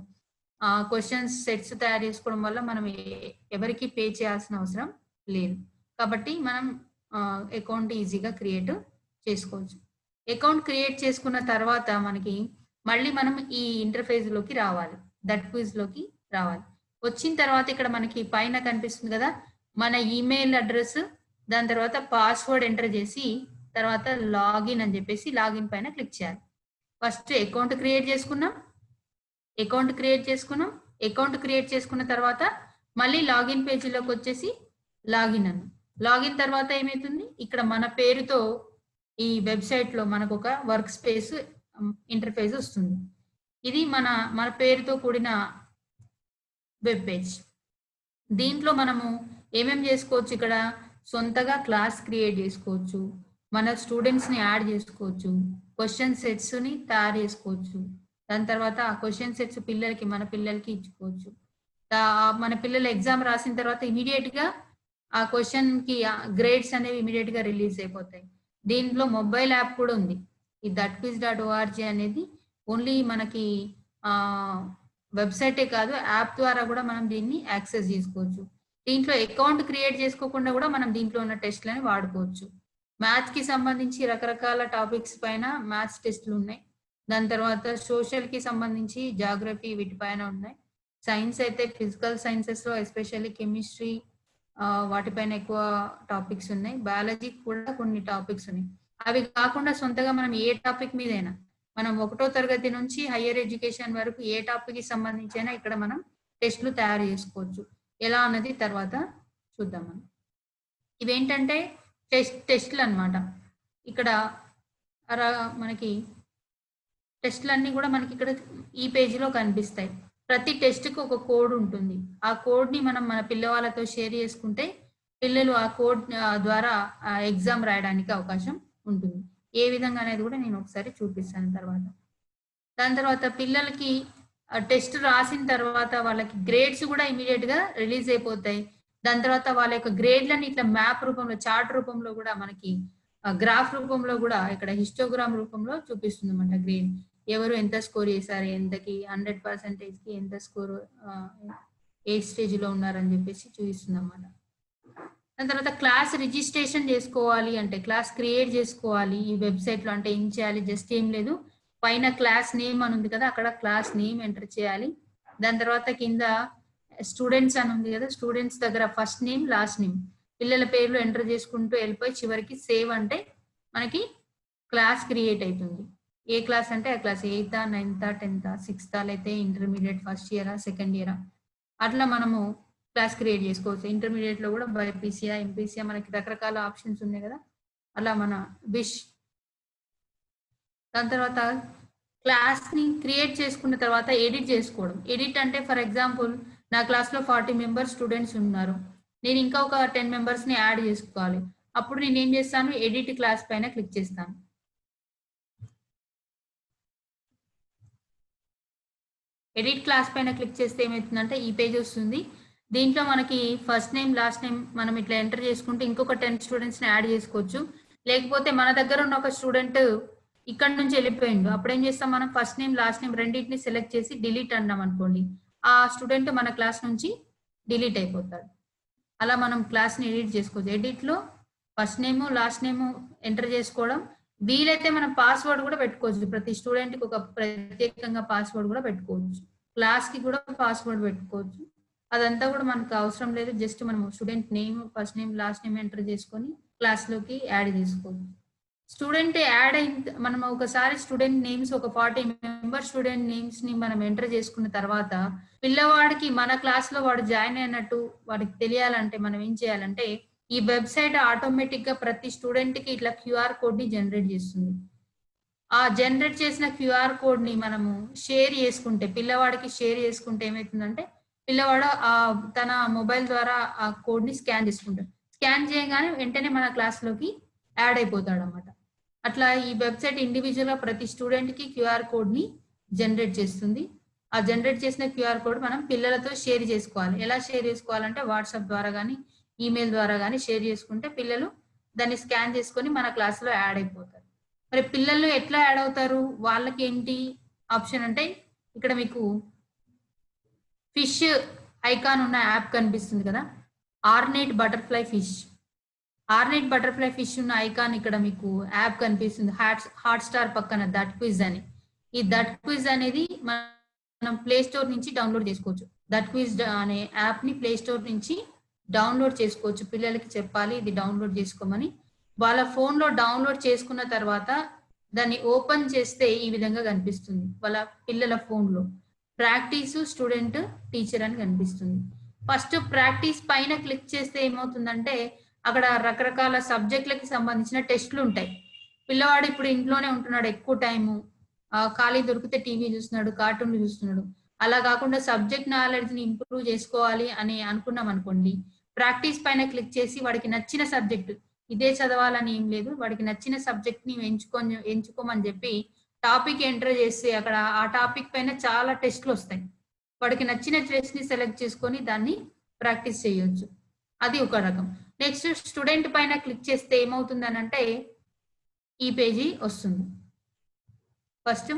క్వశ్చన్స్ సెట్స్ తయారు చేసుకోవడం వల్ల మనం ఎవరికి పే చేయాల్సిన అవసరం లేదు. కాబట్టి మనం అకౌంట్ ఈజీగా క్రియేట్ చేసుకోవచ్చు. అకౌంట్ క్రియేట్ చేసుకున్న తర్వాత మనకి మళ్ళీ మనం ఈ ఇంటర్ఫేస్ లోకి రావాలి, thatquiz లోకి రావాలి. వచ్చిన తర్వాత ఇక్కడ మనకి పైన కనిపిస్తుంది కదా మన ఈమెయిల్ అడ్రస్, దాని తర్వాత పాస్వర్డ్ ఎంటర్ చేసి తర్వాత లాగిన్ అని చెప్పేసి లాగిన్ పైన క్లిక్ చేయాలి. ఫస్ట్ అకౌంట్ క్రియేట్ చేసుకున్నాం. అకౌంట్ క్రియేట్ చేసుకున్న తర్వాత మళ్ళీ లాగిన్ పేజీలోకి వచ్చేసి లాగిన్ అను. లాగిన్ తర్వాత ఏమవుతుంది? ఇక్కడ మన పేరుతో ఈ వెబ్సైట్ లో మనకు ఒక వర్క్ స్పేస్ ఇంటర్ఫేస్ వస్తుంది. ఇది మన పేరుతో కూడిన వెబ్ పేజ్. దీంట్లో మనము ఏమేం చేసుకోవచ్చు? ఇక్కడ సొంతగా క్లాస్ క్రియేట్ చేసుకోవచ్చు, మన స్టూడెంట్స్ ని యాడ్ చేసుకోవచ్చు, క్వశ్చన్ సెట్స్ ని తయారు చేసుకోవచ్చు. దాని తర్వాత ఆ క్వశ్చన్ సెట్స్ మన పిల్లలకి ఇచ్చుకోవచ్చు. మన పిల్లలు ఎగ్జామ్ రాసిన తర్వాత ఇమీడియట్ గా ఆ క్వశ్చన్ కి గ్రేడ్స్ అనేవి ఇమీడియట్ గా రిలీజ్ అయిపోతాయి. దీంట్లో మొబైల్ యాప్ కూడా ఉంది. ఈ thatquiz.org అనేది ఓన్లీ మనకి వెబ్సైటే కాదు, యాప్ ద్వారా కూడా మనం దీన్ని యాక్సెస్ చేసుకోవచ్చు. దీంట్లో అకౌంట్ క్రియేట్ చేసుకోకుండా కూడా మనం దీంట్లో ఉన్న టెస్ట్లని వాడుకోవచ్చు. మ్యాథ్స్ కి సంబంధించి రకరకాల టాపిక్స్ పైన మ్యాథ్స్ టెస్ట్లు ఉన్నాయి. దాని తర్వాత సోషల్ కి సంబంధించి జాగ్రఫీ వీటిపైన ఉన్నాయి. సైన్స్ అయితే ఫిజికల్ సైన్సెస్ లో ఎస్పెషల్లీ కెమిస్ట్రీ వాటిపైన ఎక్కువ టాపిక్స్ ఉన్నాయి. బయాలజీ కూడా కొన్ని టాపిక్స్ ఉన్నాయి. అవి కాకుండా సొంతగా మనం ఏ టాపిక్ మీదైనా మనం 1వ తరగతి నుంచి హయ్యర్ ఎడ్యుకేషన్ వరకు ఏ టాపిక్ కి సంబంధించి అయినా ఇక్కడ మనం టెస్ట్లు తయారు చేసుకోవచ్చు. ఎలా అన్నది తర్వాత చూద్దాం. మనం ఇవేంటంటే టెస్ట్లు అన్నమాట. ఇక్కడ మనకి టెస్ట్లన్నీ కూడా మనకి ఇక్కడ ఈ పేజీలో కనిపిస్తాయి. ప్రతి టెస్ట్కి ఒక కోడ్ ఉంటుంది. ఆ కోడ్ని మనం మన పిల్లవాళ్ళతో షేర్ చేసుకుంటే పిల్లలు ఆ కోడ్ ద్వారా ఎగ్జామ్ రాయడానికి అవకాశం ఉంటుంది. ఏ విధంగా అనేది కూడా నేను ఒకసారి చూపిస్తాను తర్వాత. దాని తర్వాత పిల్లలకి టెస్ట్ రాసిన తర్వాత వాళ్ళకి గ్రేడ్స్ కూడా ఇమీడియట్ గా రిలీజ్ అయిపోతాయి. దాని తర్వాత వాళ్ళ యొక్క గ్రేడ్లని ఇట్లా మ్యాప్ రూపంలో, చార్ట్ రూపంలో కూడా మనకి గ్రాఫ్ రూపంలో కూడా ఇక్కడ హిస్టోగ్రామ్ రూపంలో చూపిస్తుంది అన్నమాట. గ్రేడ్ ఎవరు ఎంత స్కోర్ చేశారు, ఎంతకి 100% కి ఎంత స్కోర్ ఏ స్టేజ్ లో ఉన్నారని చెప్పేసి చూపిస్తుంది అన్నమాట. దాని తర్వాత క్లాస్ రిజిస్ట్రేషన్ చేసుకోవాలి అంటే, క్లాస్ క్రియేట్ చేసుకోవాలి ఈ వెబ్సైట్ లో అంటే ఏం చేయాలి, జస్ట్ ఏం లేదు, పైన క్లాస్ నేమ్ అని ఉంది కదా, అక్కడ క్లాస్ నేమ్ ఎంటర్ చేయాలి. దాని తర్వాత కింద స్టూడెంట్స్ అని ఉంది కదా, స్టూడెంట్స్ దగ్గర ఫస్ట్ నేమ్ లాస్ట్ నేమ్ పిల్లల పేర్లు ఎంటర్ చేసుకుంటూ వెళ్ళిపోయి చివరికి సేవ్ అంటే మనకి క్లాస్ క్రియేట్ అవుతుంది. ఏ క్లాస్ అంటే ఆ class 8th, 9th, 10th, 6th అయితే ఇంటర్మీడియట్ ఫస్ట్ ఇయరా సెకండ్ ఇయరా అట్లా మనము క్లాస్ క్రియేట్ చేసుకోవచ్చు. ఇంటర్మీడియట్ లో కూడా బైపీసీఆ, ఎంపీసీఆ మనకి రకరకాల ఆప్షన్స్ ఉన్నాయి కదా, అలా మన విష్. దాని తర్వాత క్లాస్ ని క్రియేట్ చేసుకున్న తర్వాత ఎడిట్ చేసుకోవడం. ఎడిట్ అంటే ఫర్ ఎగ్జాంపుల్ నా క్లాస్ లో 40 మెంబర్స్ స్టూడెంట్స్ ఉన్నారు, నేను ఇంకా ఒక 10 మెంబర్స్ ని యాడ్ చేసుకోవాలి. అప్పుడు నేను ఏం చేస్తాను, ఎడిట్ క్లాస్ పైన క్లిక్ చేస్తాను. ఎడిట్ క్లాస్ పైన క్లిక్ చేస్తే ఏమవుతుందంటే ఈ పేజ్ వస్తుంది. దీంట్లో మనకి ఫస్ట్ నేమ్ లాస్ట్ నేమ్ మనం ఇట్లా ఎంటర్ చేసుకుంటే ఇంకొక 10 స్టూడెంట్స్ ని యాడ్ చేసుకోవచ్చు. లేకపోతే మన దగ్గర ఉన్న ఒక స్టూడెంట్ ఇక్కడ నుంచి వెళ్ళిపోయిండు, అప్పుడు ఏం చేస్తాం, మనం ఫస్ట్ నేమ్ లాస్ట్ నేమ్ రెండింటిని సెలెక్ట్ చేసి డిలీట్ అన్నాం అనుకోండి, ఆ స్టూడెంట్ మన క్లాస్ నుంచి డిలీట్ అయిపోతాడు. అలా మనం క్లాస్ ని ఎడిట్ చేసుకోవచ్చు. ఎడిట్ లో first name last name enter చేసుకోవడం, వీలైతే మనం పాస్వర్డ్ కూడా పెట్టుకోవచ్చు. ప్రతి స్టూడెంట్ కి ఒక ప్రత్యేకంగా పాస్వర్డ్ కూడా పెట్టుకోవచ్చు. క్లాస్ కి కూడా పాస్వర్డ్ పెట్టుకోవచ్చు. అదంతా కూడా మనకు అవసరం లేదు, జస్ట్ మనం student name first name last name enter చేసుకొని క్లాస్ లోకి యాడ్ చేసుకోవచ్చు. స్టూడెంట్ యాడ్ అయిన మనం ఒకసారి స్టూడెంట్ నేమ్స్ ఒక 40 మెంబర్ స్టూడెంట్ నేమ్స్ ని మనం ఎంటర్ చేసుకున్న తర్వాత పిల్లవాడికి మన క్లాస్ లో వాడు జాయిన్ అయినట్టు వాడికి తెలియాలంటే మనం ఏం చేయాలంటే, ఈ వెబ్సైట్ ఆటోమేటిక్ గా ప్రతి స్టూడెంట్ కి ఇట్లా క్యూఆర్ కోడ్ ని జనరేట్ చేస్తుంది. ఆ జనరేట్ చేసిన క్యూఆర్ కోడ్ ని మనము షేర్ చేసుకుంటే, పిల్లవాడికి షేర్ చేసుకుంటే ఏమవుతుందంటే పిల్లవాడు తన మొబైల్ ద్వారా ఆ కోడ్ ని స్కాన్ చేసుకుంటాడు. స్కాన్ చేయగానే వెంటనే మన క్లాస్ లోకి యాడ్ అయిపోతాడు అన్నమాట. అట్లా ఈ వెబ్సైట్ ఇండివిజువల్ గా ప్రతి స్టూడెంట్ కి క్యూఆర్ కోడ్ ని జనరేట్ చేస్తుంది. ఆ జనరేట్ చేసిన క్యూఆర్ కోడ్ మనం పిల్లలతో షేర్ చేసుకోవాలి. ఎలా షేర్ చేసుకోవాలంటే వాట్సాప్ ద్వారా కానీ ఈమెయిల్ ద్వారా కానీ షేర్ చేసుకుంటే పిల్లలు దాన్ని స్కాన్ చేసుకొని మన క్లాస్ లో యాడ్ అయిపోతారు. మరి పిల్లలు ఎట్లా యాడ్ అవుతారు, వాళ్ళకి ఏంటి ఆప్షన్ అంటే, ఇక్కడ మీకు ఫిష్ ఐకాన్ ఉన్న యాప్ కనిపిస్తుంది కదా, ఆర్నెట్ బటర్ఫ్లై ఫిష్. ఆర్నెట్ బటర్ఫ్లై ఫిష్ ఉన్న ఐకాన్ ఇక్కడ మీకు యాప్ కనిపిస్తుంది హాట్ స్టార్ పక్కన దట్ క్విజ్ అని. ఈ దట్ క్విజ్ అనేది మనం ప్లే స్టోర్ నుంచి డౌన్లోడ్ చేసుకోవచ్చు. దట్ క్విజ్ అనే యాప్ ని ప్లే స్టోర్ నుంచి డౌన్లోడ్ చేసుకోవచ్చు. పిల్లలకి చెప్పాలి ఇది డౌన్లోడ్ చేసుకోమని. వాళ్ళ ఫోన్ లో డౌన్లోడ్ చేసుకున్న తర్వాత దాన్ని ఓపెన్ చేస్తే ఈ విధంగా కనిపిస్తుంది. వాళ్ళ పిల్లల ఫోన్ లో ప్రాక్టీస్ స్టూడెంట్ టీచర్ అని కనిపిస్తుంది. ఫస్ట్ ప్రాక్టీస్ పైన క్లిక్ చేస్తే ఏమవుతుందంటే అక్కడ రకరకాల సబ్జెక్టులకి సంబంధించిన టెస్ట్లు ఉంటాయి. పిల్లవాడు ఇప్పుడు ఇంట్లోనే ఉంటున్నాడు, ఎక్కువ టైము ఖాళీ దొరికితే టీవీ చూస్తున్నాడు, కార్టూన్లు చూస్తున్నాడు. అలా కాకుండా సబ్జెక్ట్ నాలెడ్జ్ ని ఇంప్రూవ్ చేసుకోవాలి అని అనుకున్నాం అనుకోండి, ప్రాక్టీస్ పైన క్లిక్ చేసి వాడికి నచ్చిన సబ్జెక్ట్, ఇదే చదవాలని ఏం లేదు, వాడికి నచ్చిన సబ్జెక్ట్ ని ఎంచుకోమని చెప్పి టాపిక్ ఎంటర్ చేస్తే అక్కడ ఆ టాపిక్ పైన చాలా టెస్ట్లు వస్తాయి. వాడికి నచ్చిన టెస్ట్ ని సెలెక్ట్ చేసుకొని దాన్ని ప్రాక్టీస్ చేయొచ్చు. అది ఒక రకం. నెక్స్ట్ స్టూడెంట్ పైన క్లిక్ చేస్తే ఏమవుతుందని అంటే ఈ పేజీ వస్తుంది. ఫస్ట్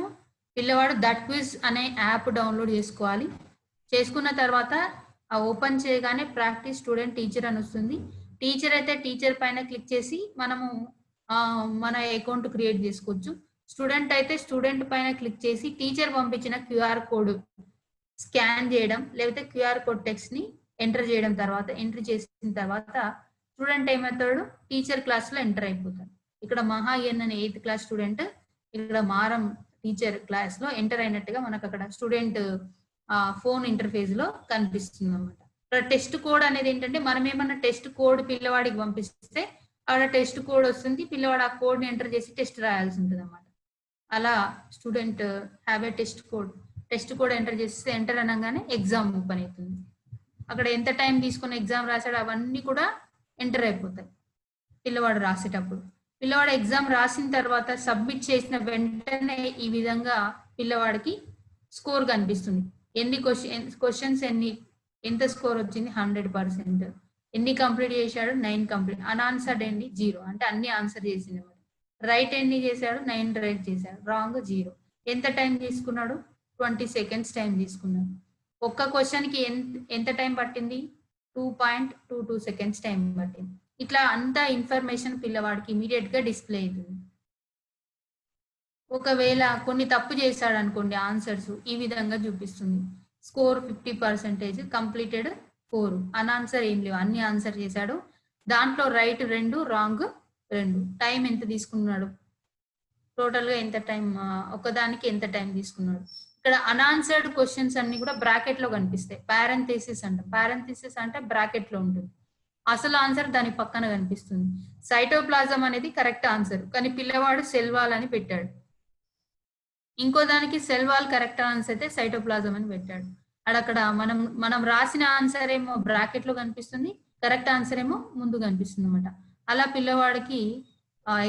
పిల్లవాడు దట్ క్విజ్ అనే యాప్ డౌన్లోడ్ చేసుకోవాలి. చేసుకున్న తర్వాత ఆ ఓపెన్ చేయగానే ప్రాక్టీస్ స్టూడెంట్ టీచర్ అని వస్తుంది. టీచర్ అయితే టీచర్ పైన క్లిక్ చేసి మనము మన అకౌంట్ క్రియేట్ చేసుకోవచ్చు. స్టూడెంట్ అయితే స్టూడెంట్ పైన క్లిక్ చేసి టీచర్ పంపించిన క్యూఆర్ కోడ్ స్కాన్ చేయడం, లేకపోతే క్యూఆర్ కోడ్ టెక్స్ట్ ని ఎంటర్ చేయడం, తర్వాత ఎంట్రీ చేసిన తర్వాత స్టూడెంట్ ఏమవుతాడు, టీచర్ క్లాస్ లో ఎంటర్ అయిపోతాడు. ఇక్కడ మహా ఎన్ అనే 8th క్లాస్ స్టూడెంట్ ఇక్కడ మారం టీచర్ క్లాస్ లో ఎంటర్ అయినట్టుగా మనకు అక్కడ స్టూడెంట్ ఫోన్ ఇంటర్ఫేస్ లో కనిపిస్తుంది అనమాట. ఇక్కడ టెస్ట్ కోడ్ అనేది ఏంటంటే మనం ఏమన్నా టెస్ట్ కోడ్ పిల్లవాడికి పంపిస్తే అక్కడ టెస్ట్ కోడ్ వస్తుంది, పిల్లవాడు ఆ కోడ్ ని ఎంటర్ చేసి టెస్ట్ రాయాల్సి ఉంటుంది అనమాట. అలా student have a test code enter చేస్తే ఎంటర్ అనగానే ఎగ్జామ్ ఓపెన్ అవుతుంది. అక్కడ ఎంత టైం తీసుకుని ఎగ్జామ్ రాశాడు అవన్నీ కూడా ఎంటర్ అయిపోతాయి పిల్లవాడు రాసేటప్పుడు. పిల్లవాడు ఎగ్జామ్ రాసిన తర్వాత సబ్మిట్ చేసిన వెంటనే ఈ విధంగా పిల్లవాడికి స్కోర్ కనిపిస్తుంది. ఎన్ని క్వశ్చన్స్ ఎంత స్కోర్ వచ్చింది 100%, ఎన్ని కంప్లీట్ చేశాడు 9 కంప్లీట్, అన్ఆన్సర్డ్ ఎన్ని 0 అంటే అన్ని ఆన్సర్ చేసింది అనమాట. రైట్ ఎన్ని చేశాడు 9 రైట్ చేశాడు, రాంగ్ 0. ఎంత టైం తీసుకున్నాడు 20 సెకండ్స్ టైం తీసుకున్నాడు. ఒక్క క్వశ్చన్ కి ఎంత టైం పట్టింది 2.22 సెకండ్స్ టైం పట్టింది. ఇట్లా అంత ఇన్ఫర్మేషన్ పిల్లవాడికి ఇమీడియట్ గా డిస్ప్లే అవుతుంది. ఒకవేళ కొన్ని తప్పు చేశాడు అనుకోండి ఆన్సర్స్ ఈ విధంగా చూపిస్తుంది. స్కోర్ 50%, కంప్లీటెడ్ 4, అన్ఆన్సర్ ఏం లేవు, అన్ని ఆన్సర్ చేశాడు. దాంట్లో రైట్ 2, రాంగ్ 2. టైం ఎంత తీసుకున్నాడు, టోటల్ గా ఎంత టైం, ఒకదానికి ఎంత టైం తీసుకున్నాడు. ఇక్కడ అన్ఆన్సర్డ్ క్వశ్చన్స్ అన్ని కూడా బ్రాకెట్ లో కనిపిస్తాయి. పారెంథసిస్ అంట, పారెంథసిస్ అంటే బ్రాకెట్ లో ఉంటుంది. అసలు ఆన్సర్ దాని పక్కన కనిపిస్తుంది. సైటోప్లాజం అనేది కరెక్ట్ ఆన్సర్, కానీ పిల్లవాడు సెల్ వాల్ అని పెట్టాడు. ఇంకో దానికి సెల్ వాల్ కరెక్ట్ ఆన్సర్ అయితే సైటోప్లాజం అని పెట్టాడు. అక్కడ మనం రాసిన ఆన్సర్ ఏమో బ్రాకెట్ లో కనిపిస్తుంది, కరెక్ట్ ఆన్సర్ ఏమో ముందు కనిపిస్తుంది అనమాట. అలా పిల్లవాడికి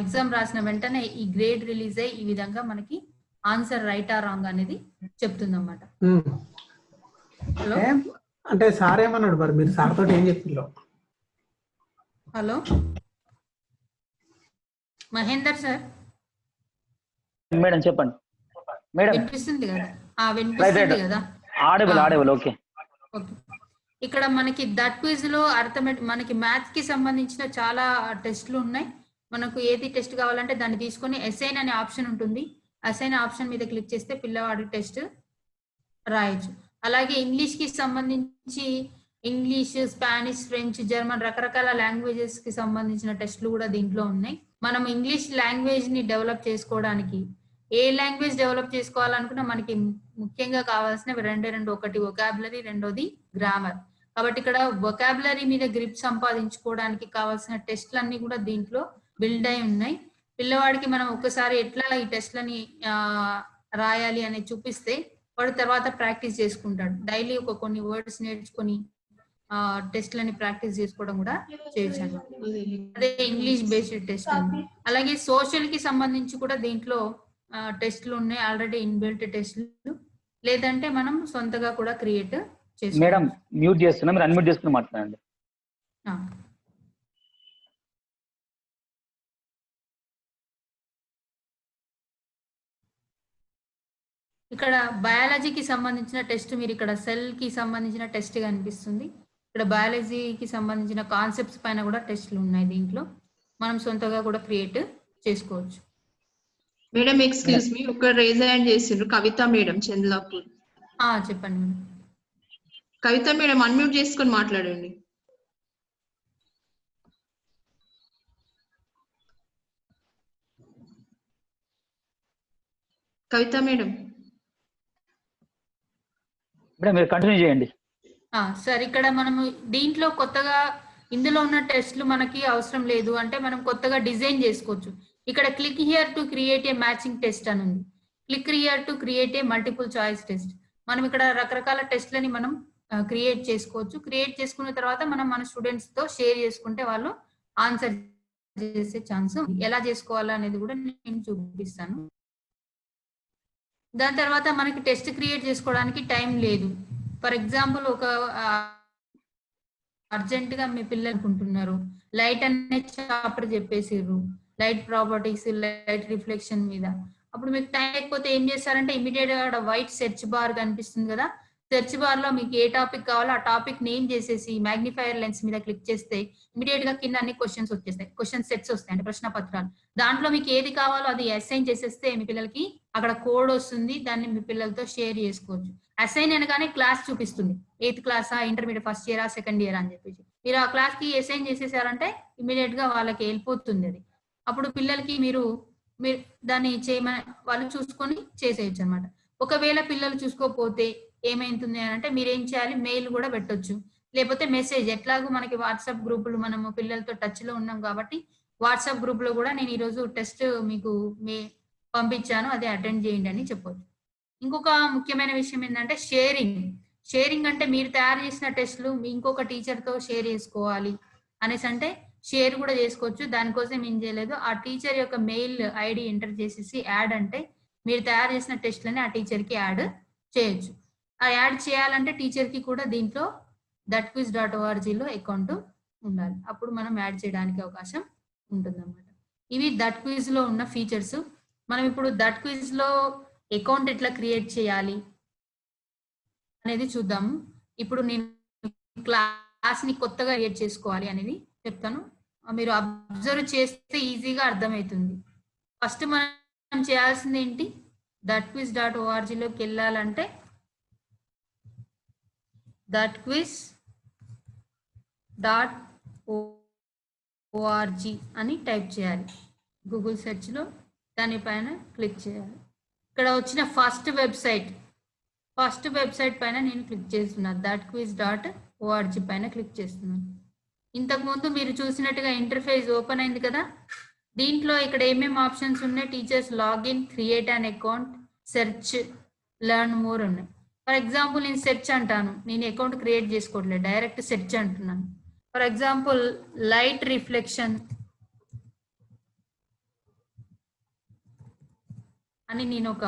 ఎగ్జామ్ రాసిన వెంటనే ఈ గ్రేడ్ రిలీజ్ అయ్యి ఈ విధంగా మనకి ఆన్సర్ రైట్ ఆ రాంగ్ అనేది చెప్తుంది అన్నమాట. హలో అంటే సార్ ఏమన్నాడు మరి, మీరు సార్ తోటి ఏం చెప్పిందో? Hello Mahender sir. మేడం చెప్పండి మేడం. వినిపిస్తుంది కదా? వినిపిస్తుంది కదా? Audible okay. ఇక్కడ మనకి దట్ క్విజ్ లో అర్థమెటిక్ మనకి మ్యాథ్స్ కి సంబంధించిన చాలా టెస్ట్లు ఉన్నాయి. మనకు ఏది టెస్ట్ కావాలంటే దాన్ని తీసుకొని అసైన్ అనే ఆప్షన్ ఉంటుంది. అసైన్ ఆప్షన్ మీద క్లిక్ చేస్తే పిల్లవాడి టెస్ట్ రాయొచ్చు. అలాగే ఇంగ్లీష్ కి సంబంధించి ఇంగ్లీష్, స్పానిష్, ఫ్రెంచ్, జర్మన్ రకరకాల లాంగ్వేజెస్ కి సంబంధించిన టెస్ట్లు కూడా దీంట్లో ఉన్నాయి. మనం ఇంగ్లీష్ లాంగ్వేజ్ ని డెవలప్ చేసుకోవడానికి ఏ లాంగ్వేజ్ డెవలప్ చేసుకోవాలనుకున్నా మనకి ముఖ్యంగా కావాల్సినవి రెండు, ఒకటి వొకాబులరీ, రెండోది గ్రామర్. కాబట్టి ఇక్కడ వొకాబులరీ మీద గ్రిప్ సంపాదించుకోవడానికి కావాల్సిన టెస్ట్లన్నీ కూడా దీంట్లో బిల్డ్ అయి ఉన్నాయి. పిల్లవాడికి మనం ఒకసారి ఎట్లా ఈ టెస్ట్లని రాయాలి అనేది చూపిస్తే వాడు తర్వాత ప్రాక్టీస్ చేసుకుంటాడు. డైలీ కొన్ని వర్డ్స్ నేర్చుకొని టెస్ట్లని ప్రాక్టీస్ చేసుకోవడం కూడా చేయొచ్చు. అదే ఇంగ్లీష్ బేస్డ్ టెస్ట్. అలాగే సోషల్ కి సంబంధించి కూడా దీంట్లో టెస్ట్లు ఉన్నాయి, ఆల్రెడీ ఇన్బిల్ట్ టెస్ట్లు, లేదంటే మనం సొంతగా కూడా క్రియేట్ చేస్తాం. మేడం మ్యూట్ చేస్తున్నా, మీరు అన్మ్యూట్ చేసుకుని మాట్లాడండి. ఇక్కడ బయాలజీకి సంబంధించిన టెస్ట్, మీరు ఇక్కడ సెల్ కి సంబంధించిన టెస్ట్ కనిపిస్తుంది. ఇక్కడ బయాలజీకి సంబంధించిన కాన్సెప్ట్స్ పైన కూడా టెస్ట్లు ఉన్నాయి. దీంట్లో మనం సొంతగా కూడా క్రియేట్ చేసుకోవచ్చు. మేడం ఎక్స్క్యూజ్ మీ, ఒక రేజ్ హ్యాండ్ చేసిండ్రు కవిత మేడం చంద్లాపూర్. చెప్పండి మేడం. కవిత మేడం అన్మ్యూట్ చేసుకొని మాట్లాడండి. కవిత మేడం. మేడం మీరు కంటిన్యూ చేయండి. సార్ ఇక్కడ మనము దీంట్లో కొత్తగా ఇందులో ఉన్న టెస్ట్లు మనకి అవసరం లేదు అంటే మనం కొత్తగా డిజైన్ చేసుకోవచ్చు. ఇక్కడ click here to create a matching test అని ఉంది. Click here to create a multiple choice test. మనం ఇక్కడ రకరకాల టెస్ట్లని మనం క్రియేట్ చేసుకోవచ్చు. క్రియేట్ చేసుకున్న తర్వాత మనం మన స్టూడెంట్స్ తో షేర్ చేసుకుంటే వాళ్ళు ఆన్సర్ చేసే ఛాన్స్. ఎలా చేసుకోవాలో అనేది కూడా నేను చూపిస్తాను. దాని తర్వాత మనకి టెస్ట్ క్రియేట్ చేసుకోవడానికి టైం లేదు. ఫర్ ఎగ్జాంపుల్ ఒక అర్జెంట్ గా మీ పిల్లలు అనుకుంటున్నారు, లైట్ అనే చాప్టర్ చెప్పేసిర్రు, లైట్ ప్రాపర్టీస్, లైట్ రిఫ్లెక్షన్ మీద. అప్పుడు మీకు టైం లేకపోతే ఏం చేస్తారంటే ఇమీడియట్ గా అక్కడ వైట్ సెర్చ్ బార్ కనిపిస్తుంది కదా, సెర్చ్ బార్ లో మీకు ఏ టాపిక్ కావాలో ఆ టాపిక్ నేమ్ చేసేసి మ్యాగ్నిఫైయర్ లెన్స్ మీద క్లిక్ చేస్తే ఇమీడియట్ గా కింద అన్ని క్వశ్చన్స్ వచ్చేస్తాయి, క్వశ్చన్ సెట్స్ వస్తాయి అంటే ప్రశ్న పత్రాలు. దాంట్లో మీకు ఏది కావాలో అది అసైన్ చేసేస్తే మీ పిల్లలకి అక్కడ కోడ్ వస్తుంది, దాన్ని మీ పిల్లలతో షేర్ చేసుకోవచ్చు. అసైన్ అనగానే క్లాస్ చూపిస్తుంది, 8th క్లాసా, ఇంటర్మీడియట్ ఫస్ట్ ఇయరా, సెకండ్ ఇయర్ అని చెప్పేసి. మీరు ఆ క్లాస్ కి అసైన్ చేసేసారంటే ఇమీడియట్ గా వాళ్ళకి వెళ్ళిపోతుంది అది. అప్పుడు పిల్లలకి మీరు దాన్ని చేయమని వాళ్ళు చూసుకొని చేసేయచ్చు అనమాట. ఒకవేళ పిల్లలు చూసుకోకపోతే ఏమైతుంది అని అంటే మీరు ఏం చేయాలి, మెయిల్ కూడా పెట్టొచ్చు, లేకపోతే మెసేజ్. ఎట్లాగో మనకి వాట్సాప్ గ్రూపులు మనము పిల్లలతో టచ్ లో ఉన్నాం కాబట్టి వాట్సాప్ గ్రూప్ లో కూడా నేను ఈరోజు టెస్ట్ మీకు పంపించాను, అదే అటెండ్ చేయండి అని చెప్పొచ్చు. ఇంకొక ముఖ్యమైన విషయం ఏంటంటే షేరింగ్ అంటే మీరు తయారు చేసిన టెస్ట్లు మీ ఇంకొక టీచర్ తో షేర్ చేసుకోవాలి అనేసి అంటే షేర్ కూడా చేసుకోవచ్చు. దానికోసం ఏం చేయలేదు, ఆ టీచర్ యొక్క మెయిల్ ఐడి ఎంటర్ చేసేసి యాడ్ అంటే మీరు తయారు చేసిన టెస్ట్లని ఆ టీచర్ కి యాడ్ చేయొచ్చు. ఆ యాడ్ చేయాలంటే టీచర్ కి కూడా దీంట్లో thatquiz.org లో అకౌంట్ ఉండాలి, అప్పుడు మనం యాడ్ చేయడానికి అవకాశం ఉంటుందన్నమాట. ఇవి thatquiz లో ఉన్న ఫీచర్స్. మనం ఇప్పుడు thatquiz లో అకౌంట్ ఎట్లా క్రియేట్ చేయాలి అనేది చూద్దాము. ఇప్పుడు నేను క్లాస్ ని కొత్తగా క్రియేట్ చేసుకోవాలి అనేది చెప్తాను, మీరు అబ్జర్వ్ చేస్తే ఈజీగా అర్థమవుతుంది. ఫస్ట్ మనం చేయాల్సింది ఏంటి, thatquiz.org లోకి వెళ్ళాలంటే thatquiz.org అని టైప్ చేయాలి గూగుల్ సెర్చ్ లో, దానిపైన క్లిక్ చేయాలి. ఇక్కడ వచ్చిన ఫస్ట్ వెబ్సైట్ పైన నేను క్లిక్ చేస్తున్నాను, thatquiz.org పైన క్లిక్ చేస్తున్నాను. ఇంతకు ముందు మీరు చూసినట్టుగా ఇంటర్ఫేస్ ఓపెన్ అయింది కదా, దీంట్లో ఇక్కడ ఏమేమి ఆప్షన్స్ ఉన్నాయి, teachers login, create an account, search, learn more ఉన్నాయి. ఫర్ ఎగ్జాంపుల్ నేను సెర్చ్ అంటాను, నేను అకౌంట్ క్రియేట్ చేసుకోవట్లేదు, డైరెక్ట్ సెర్చ్ అంటున్నాను. ఫర్ ఎగ్జాంపుల్ లైట్ రిఫ్లెక్షన్ అని నేను ఒక